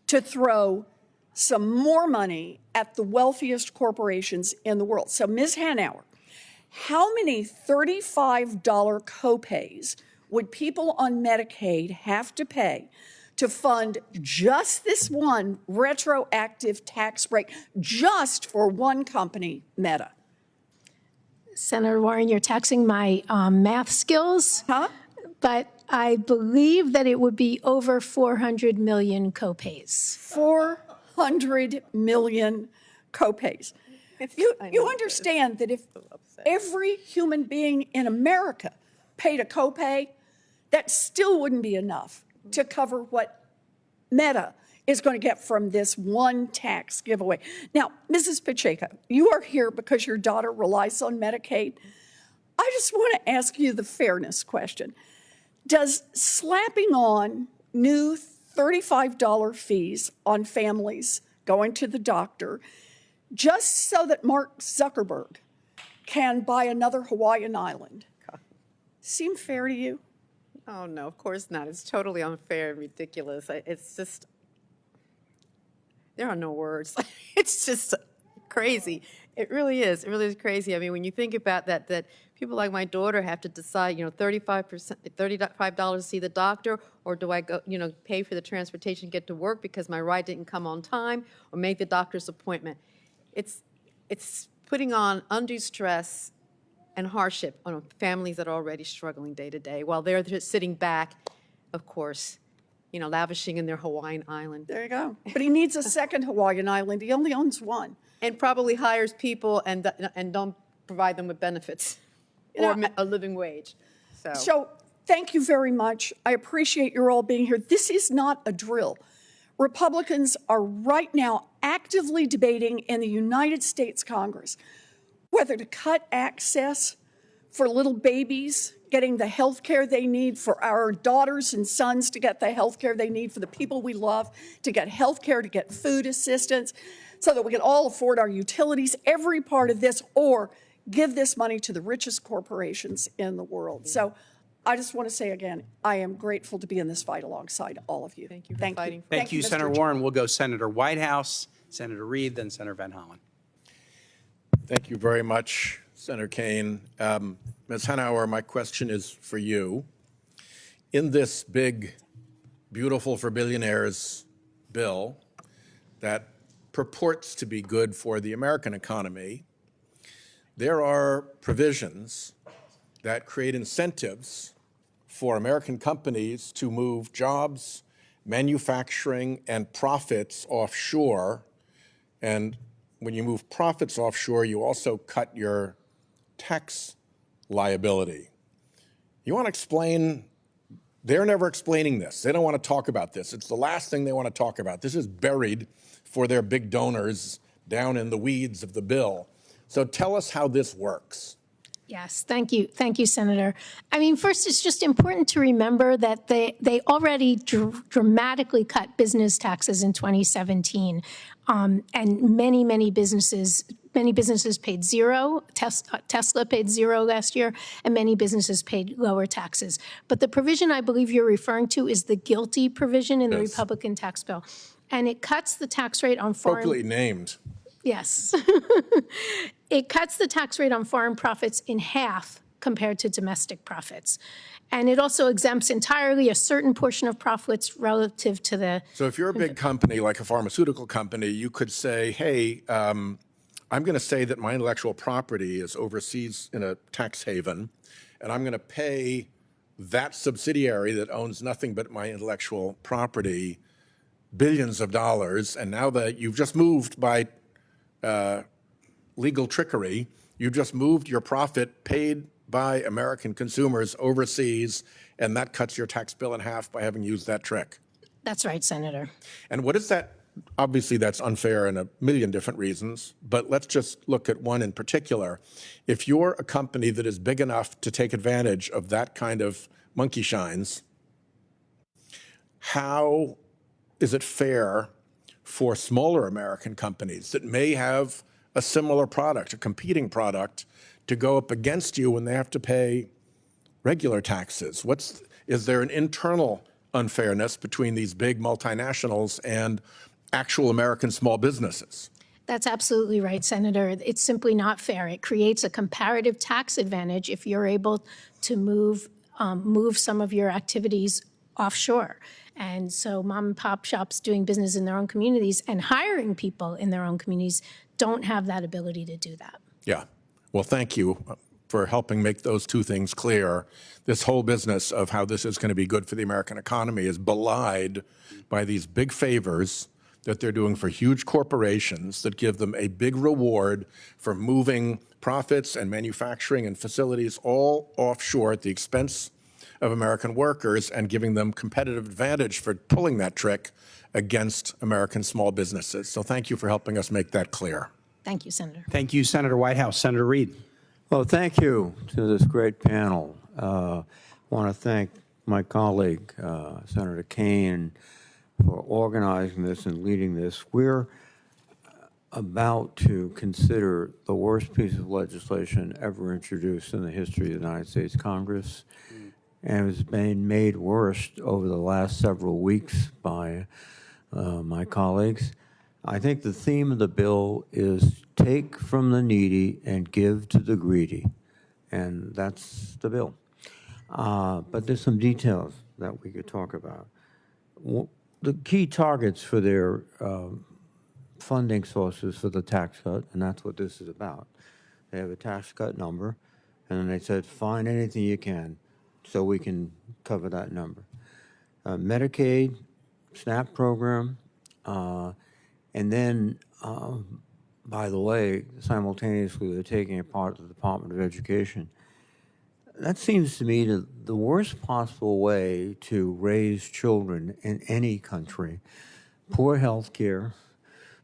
to throw some more money at the wealthiest corporations in the world. So, Ms. Hanauer, how many $35 co-pays would people on Medicaid have to pay to fund just this one retroactive tax break, just for one company, Meta?
Senator Warren, you're taxing my math skills.
Huh?
But I believe that it would be over 400 million copays.
400 million copays. You understand that if every human being in America paid a copay, that still wouldn't be enough to cover what Meta is going to get from this one tax giveaway. Now, Mrs. Pacheco, you are here because your daughter relies on Medicaid. I just want to ask you the fairness question. Does slapping on new $35 fees on families going to the doctor just so that Mark Zuckerberg can buy another Hawaiian island seem fair to you?
Oh, no, of course not. It's totally unfair and ridiculous. It's just, there are no words. It's just crazy. It really is. It really is crazy. I mean, when you think about that people like my daughter have to decide, $35 to see the doctor, or do I go, pay for the transportation to get to work because my ride didn't come on time, or make the doctor's appointment. It's putting on undue stress and hardship on families that are already struggling day to day, while they're just sitting back, of course, lavishing in their Hawaiian island.
There you go. But he needs a second Hawaiian island. He only owns one.
And probably hires people and don't provide them with benefits or a living wage. So
thank you very much. I appreciate your all being here. This is not a drill. Republicans are right now actively debating in the United States Congress whether to cut access for little babies getting the health care they need, for our daughters and sons to get the health care they need, for the people we love to get health care, to get food assistance, so that we can all afford our utilities, every part of this, or give this money to the richest corporations in the world. So I just want to say again, I am grateful to be in this fight alongside all of you.
Thank you for fighting.
Thank you,
Mr.
Senator
Chair.
Warren. We'll go Senator Whitehouse, Senator Reed, then Senator Van Hollen.
Thank you very much, Senator Kane. Ms. Hanauer, my question is for you. In this big, beautiful for billionaires bill that purports to be good for the American economy, there are provisions that create incentives for American companies to move jobs, manufacturing, and profits offshore. And when you move profits offshore, you also cut your tax liability. You want to explain? They're never explaining this. They don't want to talk about this. It's the last thing they want to talk about. This is buried for their big donors down in the weeds of the bill. So tell us how this works.
Yes, thank you. Thank you, Senator. I mean, first, it's just important to remember that they already dramatically cut business taxes in 2017. And many businesses paid zero. Tesla paid zero last year, and many businesses paid lower taxes. But the provision I believe you're referring to is the GILTI provision in the Republican tax bill. And it cuts the tax rate on foreign...
Appropriately named.
Yes. It cuts the tax rate on foreign profits in half compared to domestic profits. And it also exempts entirely a certain portion of profits relative to the...
So if you're a big company, like a pharmaceutical company, you could say, hey, I'm going to say that my intellectual property is overseas in a tax haven, and I'm going to pay that subsidiary that owns nothing but my intellectual property billions of dollars. And now that you've just moved by legal trickery, you just moved your profit paid by American consumers overseas, and that cuts your tax bill in half by having used that trick.
That's right, Senator.
And what is that? Obviously, that's unfair in a million different reasons, but let's just look at one in particular. If you're a company that is big enough to take advantage of that kind of monkey shines, how is it fair for smaller American companies that may have a similar product, a competing product, to go up against you when they have to pay regular taxes? Is there an internal unfairness between these big multinationals and actual American small businesses?
That's absolutely right, Senator. It's simply not fair. It creates a comparative tax advantage if you're able to move some of your activities offshore. And so mom and pop shops doing business in their own communities and hiring people in their own communities don't have that ability to do that.
Yeah. Well, thank you for helping make those two things clear. This whole business of how this is going to be good for the American economy is belied by these big favors that they're doing for huge corporations that give them a big reward for moving profits and manufacturing and facilities all offshore at the expense of American workers and giving them competitive advantage for pulling that trick against American small businesses. So thank you for helping us make that clear.
Thank you, Senator.
Thank you, Senator Whitehouse. Senator Reed.
Well, thank you to this great panel. I want to thank my colleague, Senator Kane, for organizing this and leading this. We're about to consider the worst piece of legislation ever introduced in the history of the United States Congress. And it's been made worse over the last several weeks by my colleagues. I think the theme of the bill is take from the needy and give to the greedy. And that's the bill. But there's some details that we could talk about. The key targets for their funding sources for the tax cut, and that's what this is about. They have a tax cut number, and then they said, find anything you can so we can cover that number. Medicaid, SNAP program, and then, by the way, simultaneously they're taking apart the Department of Education. That seems to me the worst possible way to raise children in any country, poor health care,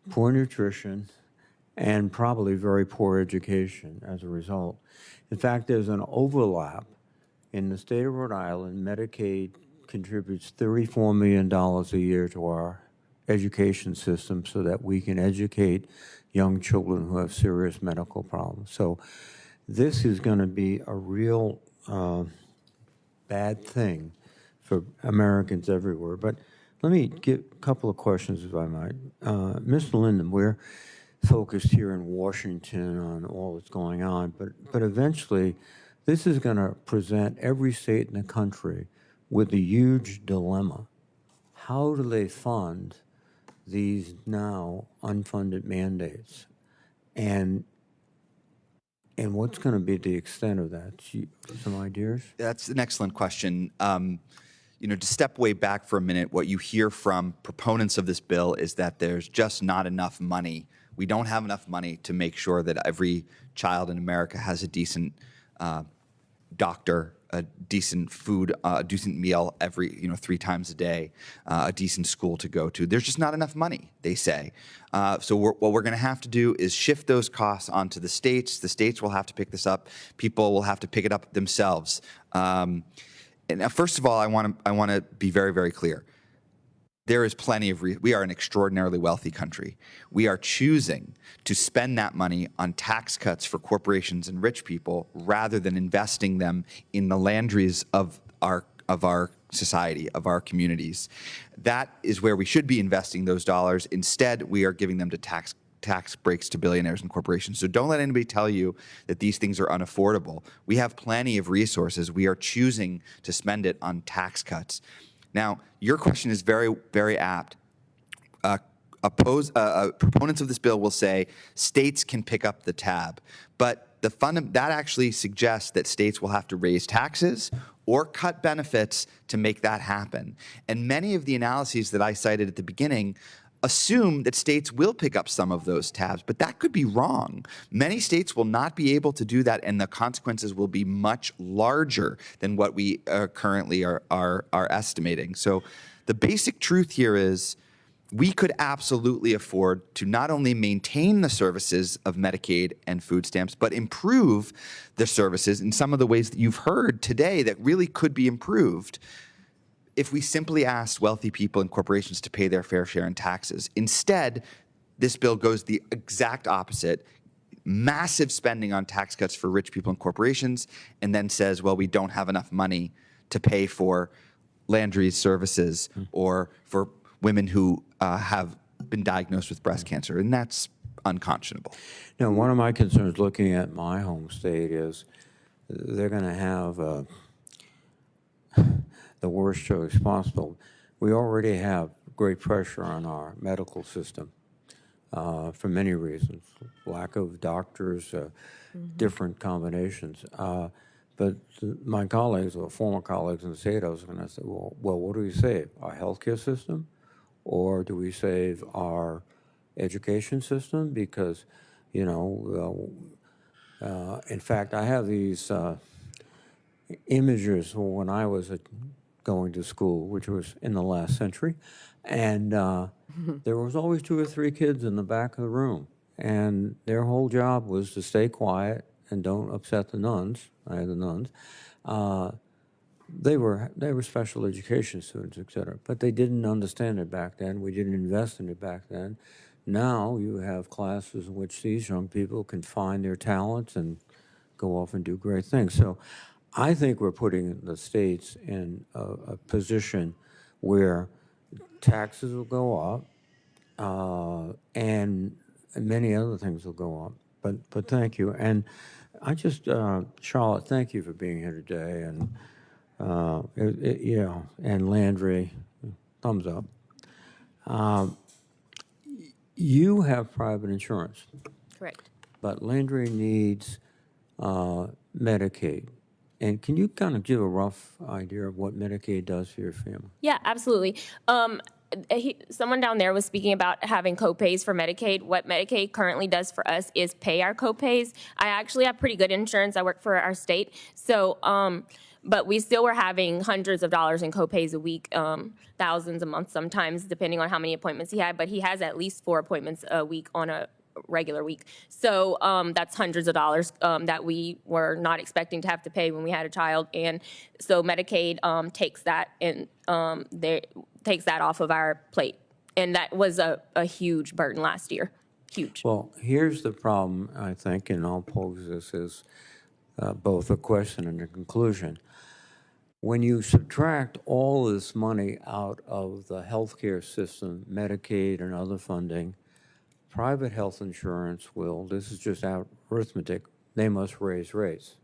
poor nutrition, and probably very poor education as a result. In fact, there's an overlap. In the state of Rhode Island, Medicaid contributes $34 million a year to our education system so that we can educate young children who have serious medical problems. So this is going to be a real bad thing for Americans everywhere. But let me get a couple of questions, if I might. Mr. Linden, we're focused here in Washington on all that's going on, but eventually this is going to present every state in the country with a huge dilemma. How do they fund these now unfunded mandates? And what's going to be the extent of that? Some ideas?
That's an excellent question. To step way back for a minute, what you hear from proponents of this bill is that there's just not enough money. We don't have enough money to make sure that every child in America has a decent doctor, a decent food, a decent meal every 3 times a day, a decent school to go to. There's just not enough money, they say. So what we're going to have to do is shift those costs onto the states. The states will have to pick this up. People will have to pick it up themselves. And first of all, I want to be very, very clear. There is plenty of we are an extraordinarily wealthy country. We are choosing to spend that money on tax cuts for corporations and rich people rather than investing them in the landries of our society, of our communities. That is where we should be investing those dollars. Instead, we are giving them to tax breaks to billionaires and corporations. So don't let anybody tell you that these things are unaffordable. We have plenty of resources. We are choosing to spend it on tax cuts. Now, your question is very, very apt. Proponents of this bill will say states can pick up the tab, but that actually suggests that states will have to raise taxes or cut benefits to make that happen. And many of the analyses that I cited at the beginning assume that states will pick up some of those tabs, but that could be wrong. Many states will not be able to do that, and the consequences will be much larger than what we currently are estimating. So the basic truth here is we could absolutely afford to not only maintain the services of Medicaid and food stamps, but improve the services in some of the ways that you've heard today that really could be improved if we simply asked wealthy people and corporations to pay their fair share in taxes. Instead, this bill goes the exact opposite, massive spending on tax cuts for rich people and corporations, and then says, well, we don't have enough money to pay for Landry's services or for women who have been diagnosed with breast cancer, and that's unconscionable.
Now, one of my concerns looking at my home state is they're going to have the worst choice possible. We already have great pressure on our medical system for many reasons, lack of doctors, different combinations. But my colleagues, or former colleagues in the state, I was going to say, well, what do we save? Our healthcare system? Or do we save our education system? Because, in fact, I have these images when I was going to school, which was in the last century, and there was always 2 or 3 kids in the back of the room, and their whole job was to stay quiet and don't upset the nuns. I had the nuns. They were special education students, et cetera, but they didn't understand it back then. We didn't invest in it back then. Now you have classes in which these young people can find their talents and go off and do great things. So I think we're putting the states in a position where taxes will go up and many other things will go up. But thank you. And I just, Charlotte, thank you for being here today. And, and Landry, thumbs up. You have private insurance.
Correct.
But Landry needs Medicaid. And can you kind of give a rough idea of what Medicaid does for your family?
Yeah, absolutely. Someone down there was speaking about having copays for Medicaid. What Medicaid currently does for us is pay our copays. I actually have pretty good insurance. I work for our state. So but we still were having hundreds of dollars in copays a week, thousands a month sometimes, depending on how many appointments he had. But he has at least 4 appointments a week on a regular week. So that's hundreds of dollars that we were not expecting to have to pay when we had a child. And so Medicaid takes that and takes that off of our plate. And that was a huge burden last year. Huge.
Well, here's the problem, I think, and I'll pose this as both a question and a conclusion. When you subtract all this money out of the healthcare system, Medicaid and other funding, private health insurance will, this is just arithmetic, they must raise rates.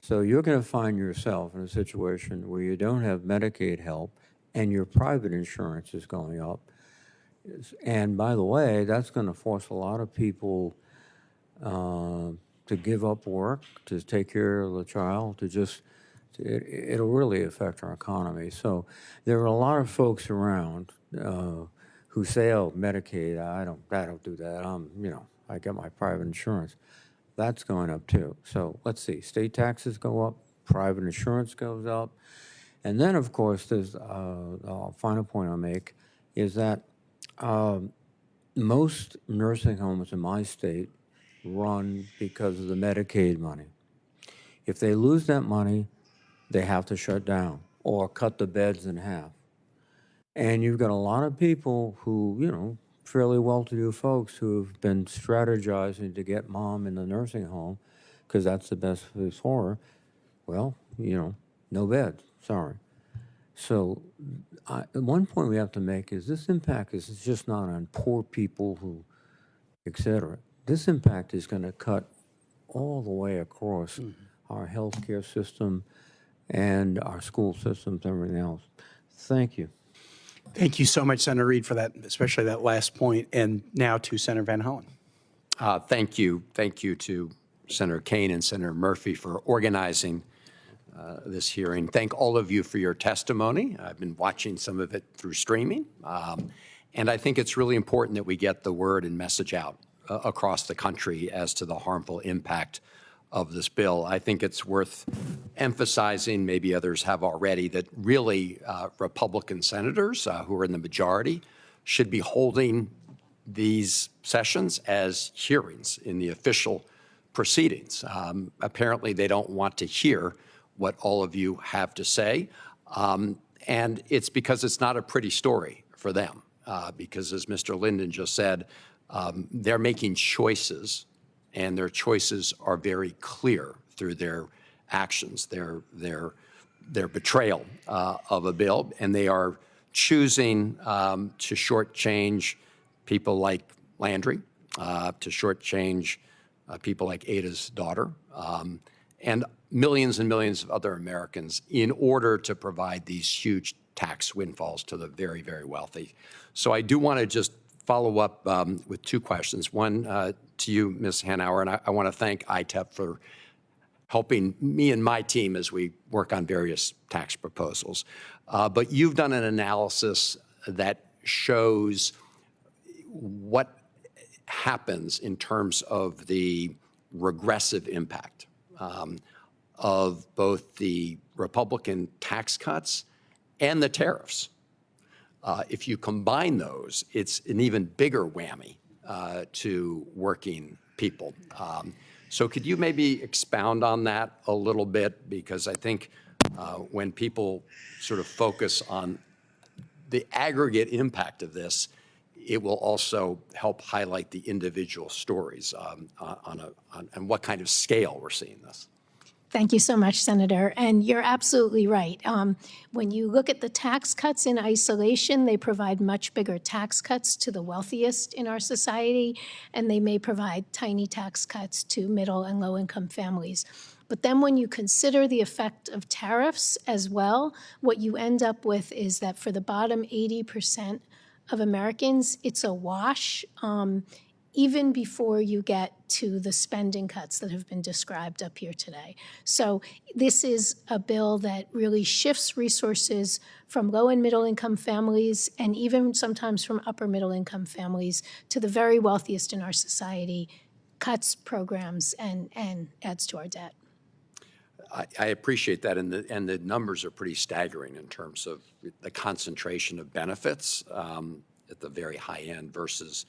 So you're going to find yourself in a situation where you don't have Medicaid help and your private insurance is going up. And by the way, that's going to force a lot of people to give up work, to take care of the child, it'll really affect our economy. So there are a lot of folks around who say, oh, Medicaid, I don't do that. I get my private insurance. That's going up too. So let's see, state taxes go up, private insurance goes up. And then, of course, there's a final point I'll make is that most nursing homes in my state run because of the Medicaid money. If they lose that money, they have to shut down or cut the beds in half. And you've got a lot of people who, fairly well-to-do folks who have been strategizing to get mom in the nursing home because that's the best place for her. Well, no beds, sorry. So one point we have to make is this impact is just not on poor people who, et cetera. This impact is going to cut all the way across our healthcare system and our school systems, everything else. Thank you.
Thank you so much, Senator Reed, for that, especially that last point. And now to Senator Van Hollen.
Thank you. Thank you to Senator Kaine and Senator Murphy for organizing this hearing. Thank all of you for your testimony. I've been watching some of it through streaming. And I think it's really important that we get the word and message out across the country as to the harmful impact of this bill. I think it's worth emphasizing, maybe others have already, that really Republican senators who are in the majority should be holding these sessions as hearings in the official proceedings. Apparently, they don't want to hear what all of you have to say. And it's because it's not a pretty story for them. Because as Mr. Linden just said, they're making choices, and their choices are very clear through their actions, their betrayal of a bill, and they are choosing to shortchange people like Landry, to shortchange people like Aida's daughter, and millions of other Americans in order to provide these huge tax windfalls to the very, very wealthy. So I do want to just follow up with two questions. One to you, Ms. Hanauer, and I want to thank ITEP for helping me and my team as we work on various tax proposals. But you've done an analysis that shows what happens in terms of the regressive impact of both the Republican tax cuts and the tariffs. If you combine those, it's an even bigger whammy to working people. So could you maybe expound on that a little bit? Because I think when people sort of focus on the aggregate impact of this, it will also help highlight the individual stories on what kind of scale we're seeing this.
Thank you so much, Senator. And you're absolutely right. When you look at the tax cuts in isolation, they provide much bigger tax cuts to the wealthiest in our society, and they may provide tiny tax cuts to middle and low-income families. But then when you consider the effect of tariffs as well, what you end up with is that for the bottom 80% of Americans, it's a wash, even before you get to the spending cuts that have been described up here today. So this is a bill that really shifts resources from low and middle income families, and even sometimes from upper middle income families, to the very wealthiest in our society, cuts programs and adds to our debt.
I appreciate that, and the numbers are pretty staggering in terms of the concentration of benefits at the very high end versus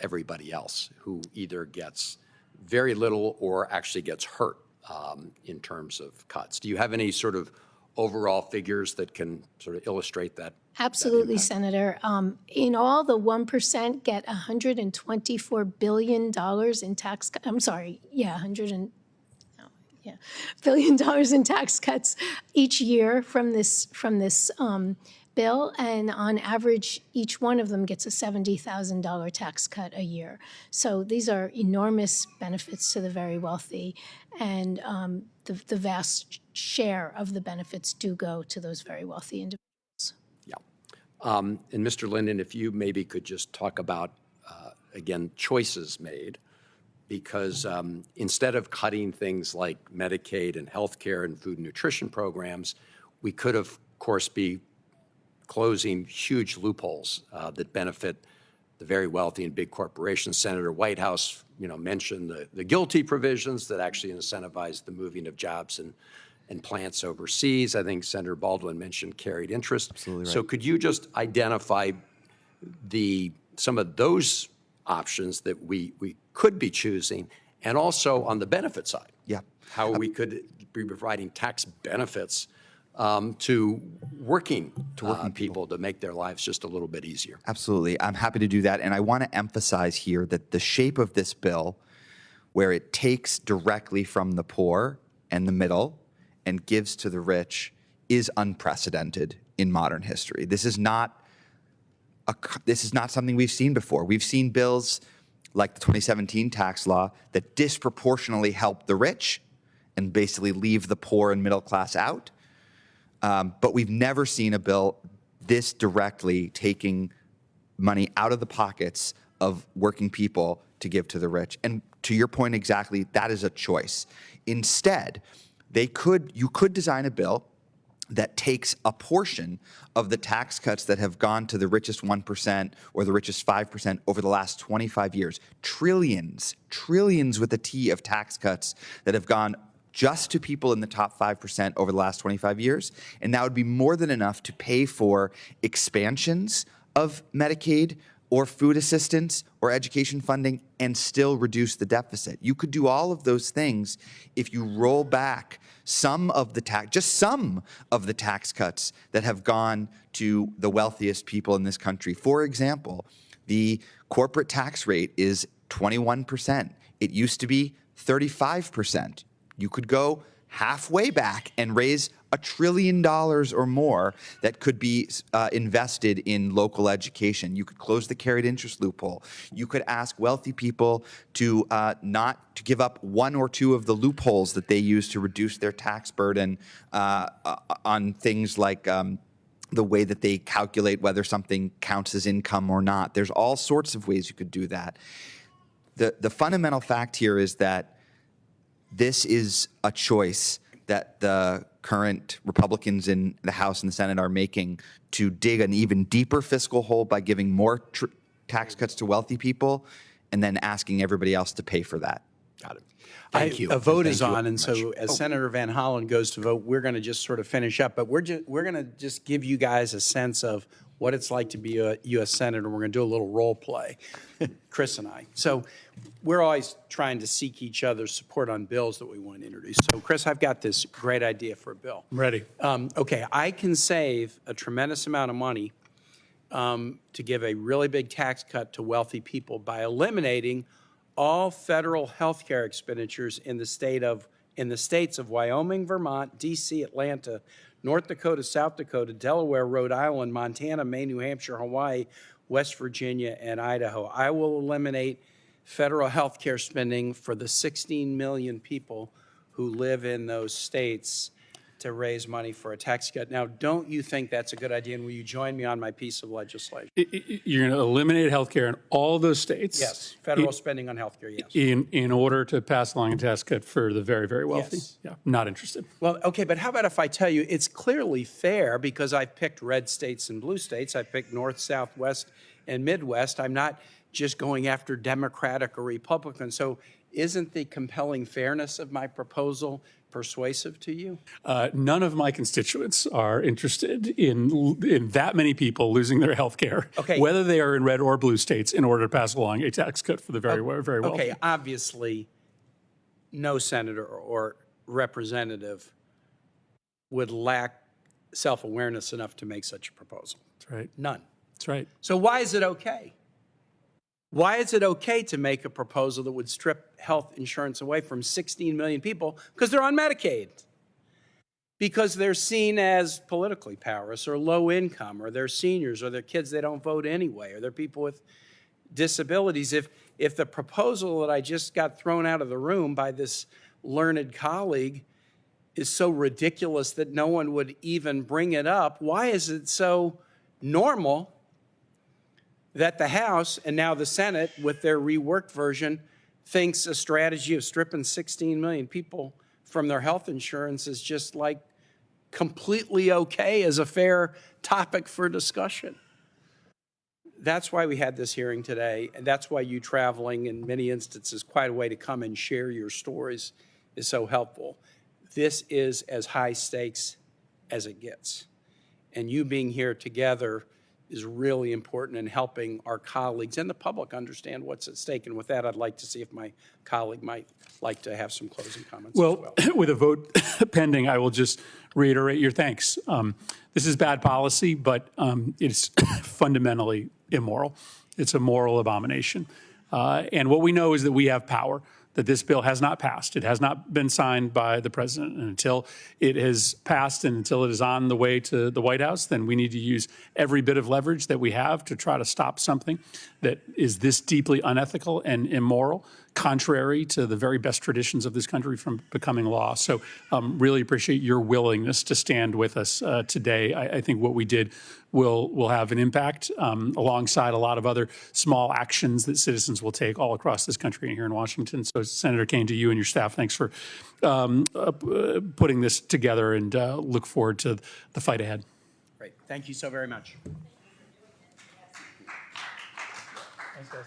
everybody else who either gets very little or actually gets hurt in terms of cuts. Do you have any sort of overall figures that can sort of illustrate that?
Absolutely, Senator. In all, the 1% get $124 billion in tax. I'm sorry, yeah, $100 billion in tax cuts each year from this bill, and on average, each one of them gets a $70,000 tax cut a year. So these are enormous benefits to the very wealthy, and the vast share of the benefits do go to those very wealthy individuals.
And Mr. Linden, if you maybe could just talk about, again, choices made, because instead of cutting things like Medicaid and healthcare and food and nutrition programs, we could, of course, be closing huge loopholes that benefit the very wealthy and big corporations. Senator Whitehouse, mentioned the GILTI provisions that actually incentivize the moving of jobs and plants overseas. I think Senator Baldwin mentioned carried interest.
Absolutely right.
So could you just identify some of those options that we could be choosing, and also on the benefit side?
Yeah.
How we could be providing tax benefits to working people to make their lives just a little bit easier.
Absolutely. I'm happy to do that. And I want to emphasize here that the shape of this bill, where it takes directly from the poor and the middle and gives to the rich, is unprecedented in modern history. This is not something we've seen before. We've seen bills like the 2017 tax law that disproportionately help the rich and basically leave the poor and middle class out. But we've never seen a bill this directly taking money out of the pockets of working people to give to the rich. And to your point exactly, that is a choice. Instead, you could design a bill that takes a portion of the tax cuts that have gone to the richest 1% or the richest 5% over the last 25 years. Trillions with a T of tax cuts that have gone just to people in the top 5% over the last 25 years. And that would be more than enough to pay for expansions of Medicaid or food assistance or education funding and still reduce the deficit. You could do all of those things if you roll back some of the tax cuts that have gone to the wealthiest people in this country. For example, the corporate tax rate is 21%. It used to be 35%. You could go halfway back and raise $1 trillion or more that could be invested in local education. You could close the carried interest loophole. You could ask wealthy people to not to give up one or two of the loopholes that they use to reduce their tax burden on things like the way that they calculate whether something counts as income or not. There's all sorts of ways you could do that. The fundamental fact here is that this is a choice that the current Republicans in the House and the Senate are making to dig an even deeper fiscal hole by giving more tax cuts to wealthy people and then asking everybody else to pay for that.
Got it. Thank you.
A vote is on, and so as Senator Van Hollen goes to vote, we're going to just sort of finish up, but we're going to just give you guys a sense of what it's like to be a U.S. Senator. We're going to do a little role play, Chris and I. So we're always trying to seek each other's support on bills that we want to introduce. So, Chris, I've got this great idea for a bill.
I'm ready.
Okay, I can save a tremendous amount of money to give a really big tax cut to wealthy people by eliminating all federal health care expenditures in the states of Wyoming, Vermont, D.C., Atlanta, North Dakota, South Dakota, Delaware, Rhode Island, Montana, Maine, New Hampshire, Hawaii, West Virginia, and Idaho. I will eliminate federal health care spending for the 16 million people who live in those states to raise money for a tax cut. Now, don't you think that's a good idea? And will you join me on my piece of legislation?
You're going to eliminate health care in all those states?
Yes, federal spending on health care, yes.
In order to pass along a tax cut for the very, very wealthy?
Yes.
Yeah, not interested.
Well, okay, but how about if I tell you it's clearly fair because I've picked red states and blue states. I picked North, South, West, and Midwest. I'm not just going after Democratic or Republican. So Isn't the compelling fairness of my proposal persuasive to you?
None of my constituents are interested in that many people losing their health care,
Okay.
whether they are in red or blue states, in order to pass along a tax cut for the very wealthy.
Okay, obviously, no senator or representative would lack self-awareness enough to make such a proposal.
That's right.
None.
That's right.
So why is it okay? Why is it okay to make a proposal that would strip health insurance away from 16 million people because they're on Medicaid? Because they're seen as politically powerless or low income, or they're seniors, or they're kids, they don't vote anyway, or they're people with disabilities. If the proposal that I just got thrown out of the room by this learned colleague is so ridiculous that no one would even bring it up, why is it so normal that the House and now the Senate, with their reworked version, thinks a strategy of stripping 16 million people from their health insurance is just like completely okay as a fair topic for discussion? That's why we had this hearing today, and that's why you traveling in many instances quite a way to come and share your stories is so helpful. This is as high stakes as it gets. And you being here together is really important in helping our colleagues and the public understand what's at stake. And with that, I'd like to see if my colleague might like to have some closing comments as well.
With a vote pending, I will just reiterate your thanks. This is bad policy, but it's fundamentally immoral. It's a moral abomination. And what we know is that we have power, that this bill has not passed. It has not been signed by the president. And until it has passed and until it is on the way to the White House, then we need to use every bit of leverage that we have to try to stop something that is this deeply unethical and immoral, contrary to the very best traditions of this country, from becoming law. So really appreciate your willingness to stand with us today. I think what we did will have an impact alongside a lot of other small actions that citizens will take all across this country and here in Washington. So Senator Kaine, to you and your staff, thanks for putting this together, and look forward to the fight ahead.
Great. Thank you so very much. Thanks, guys.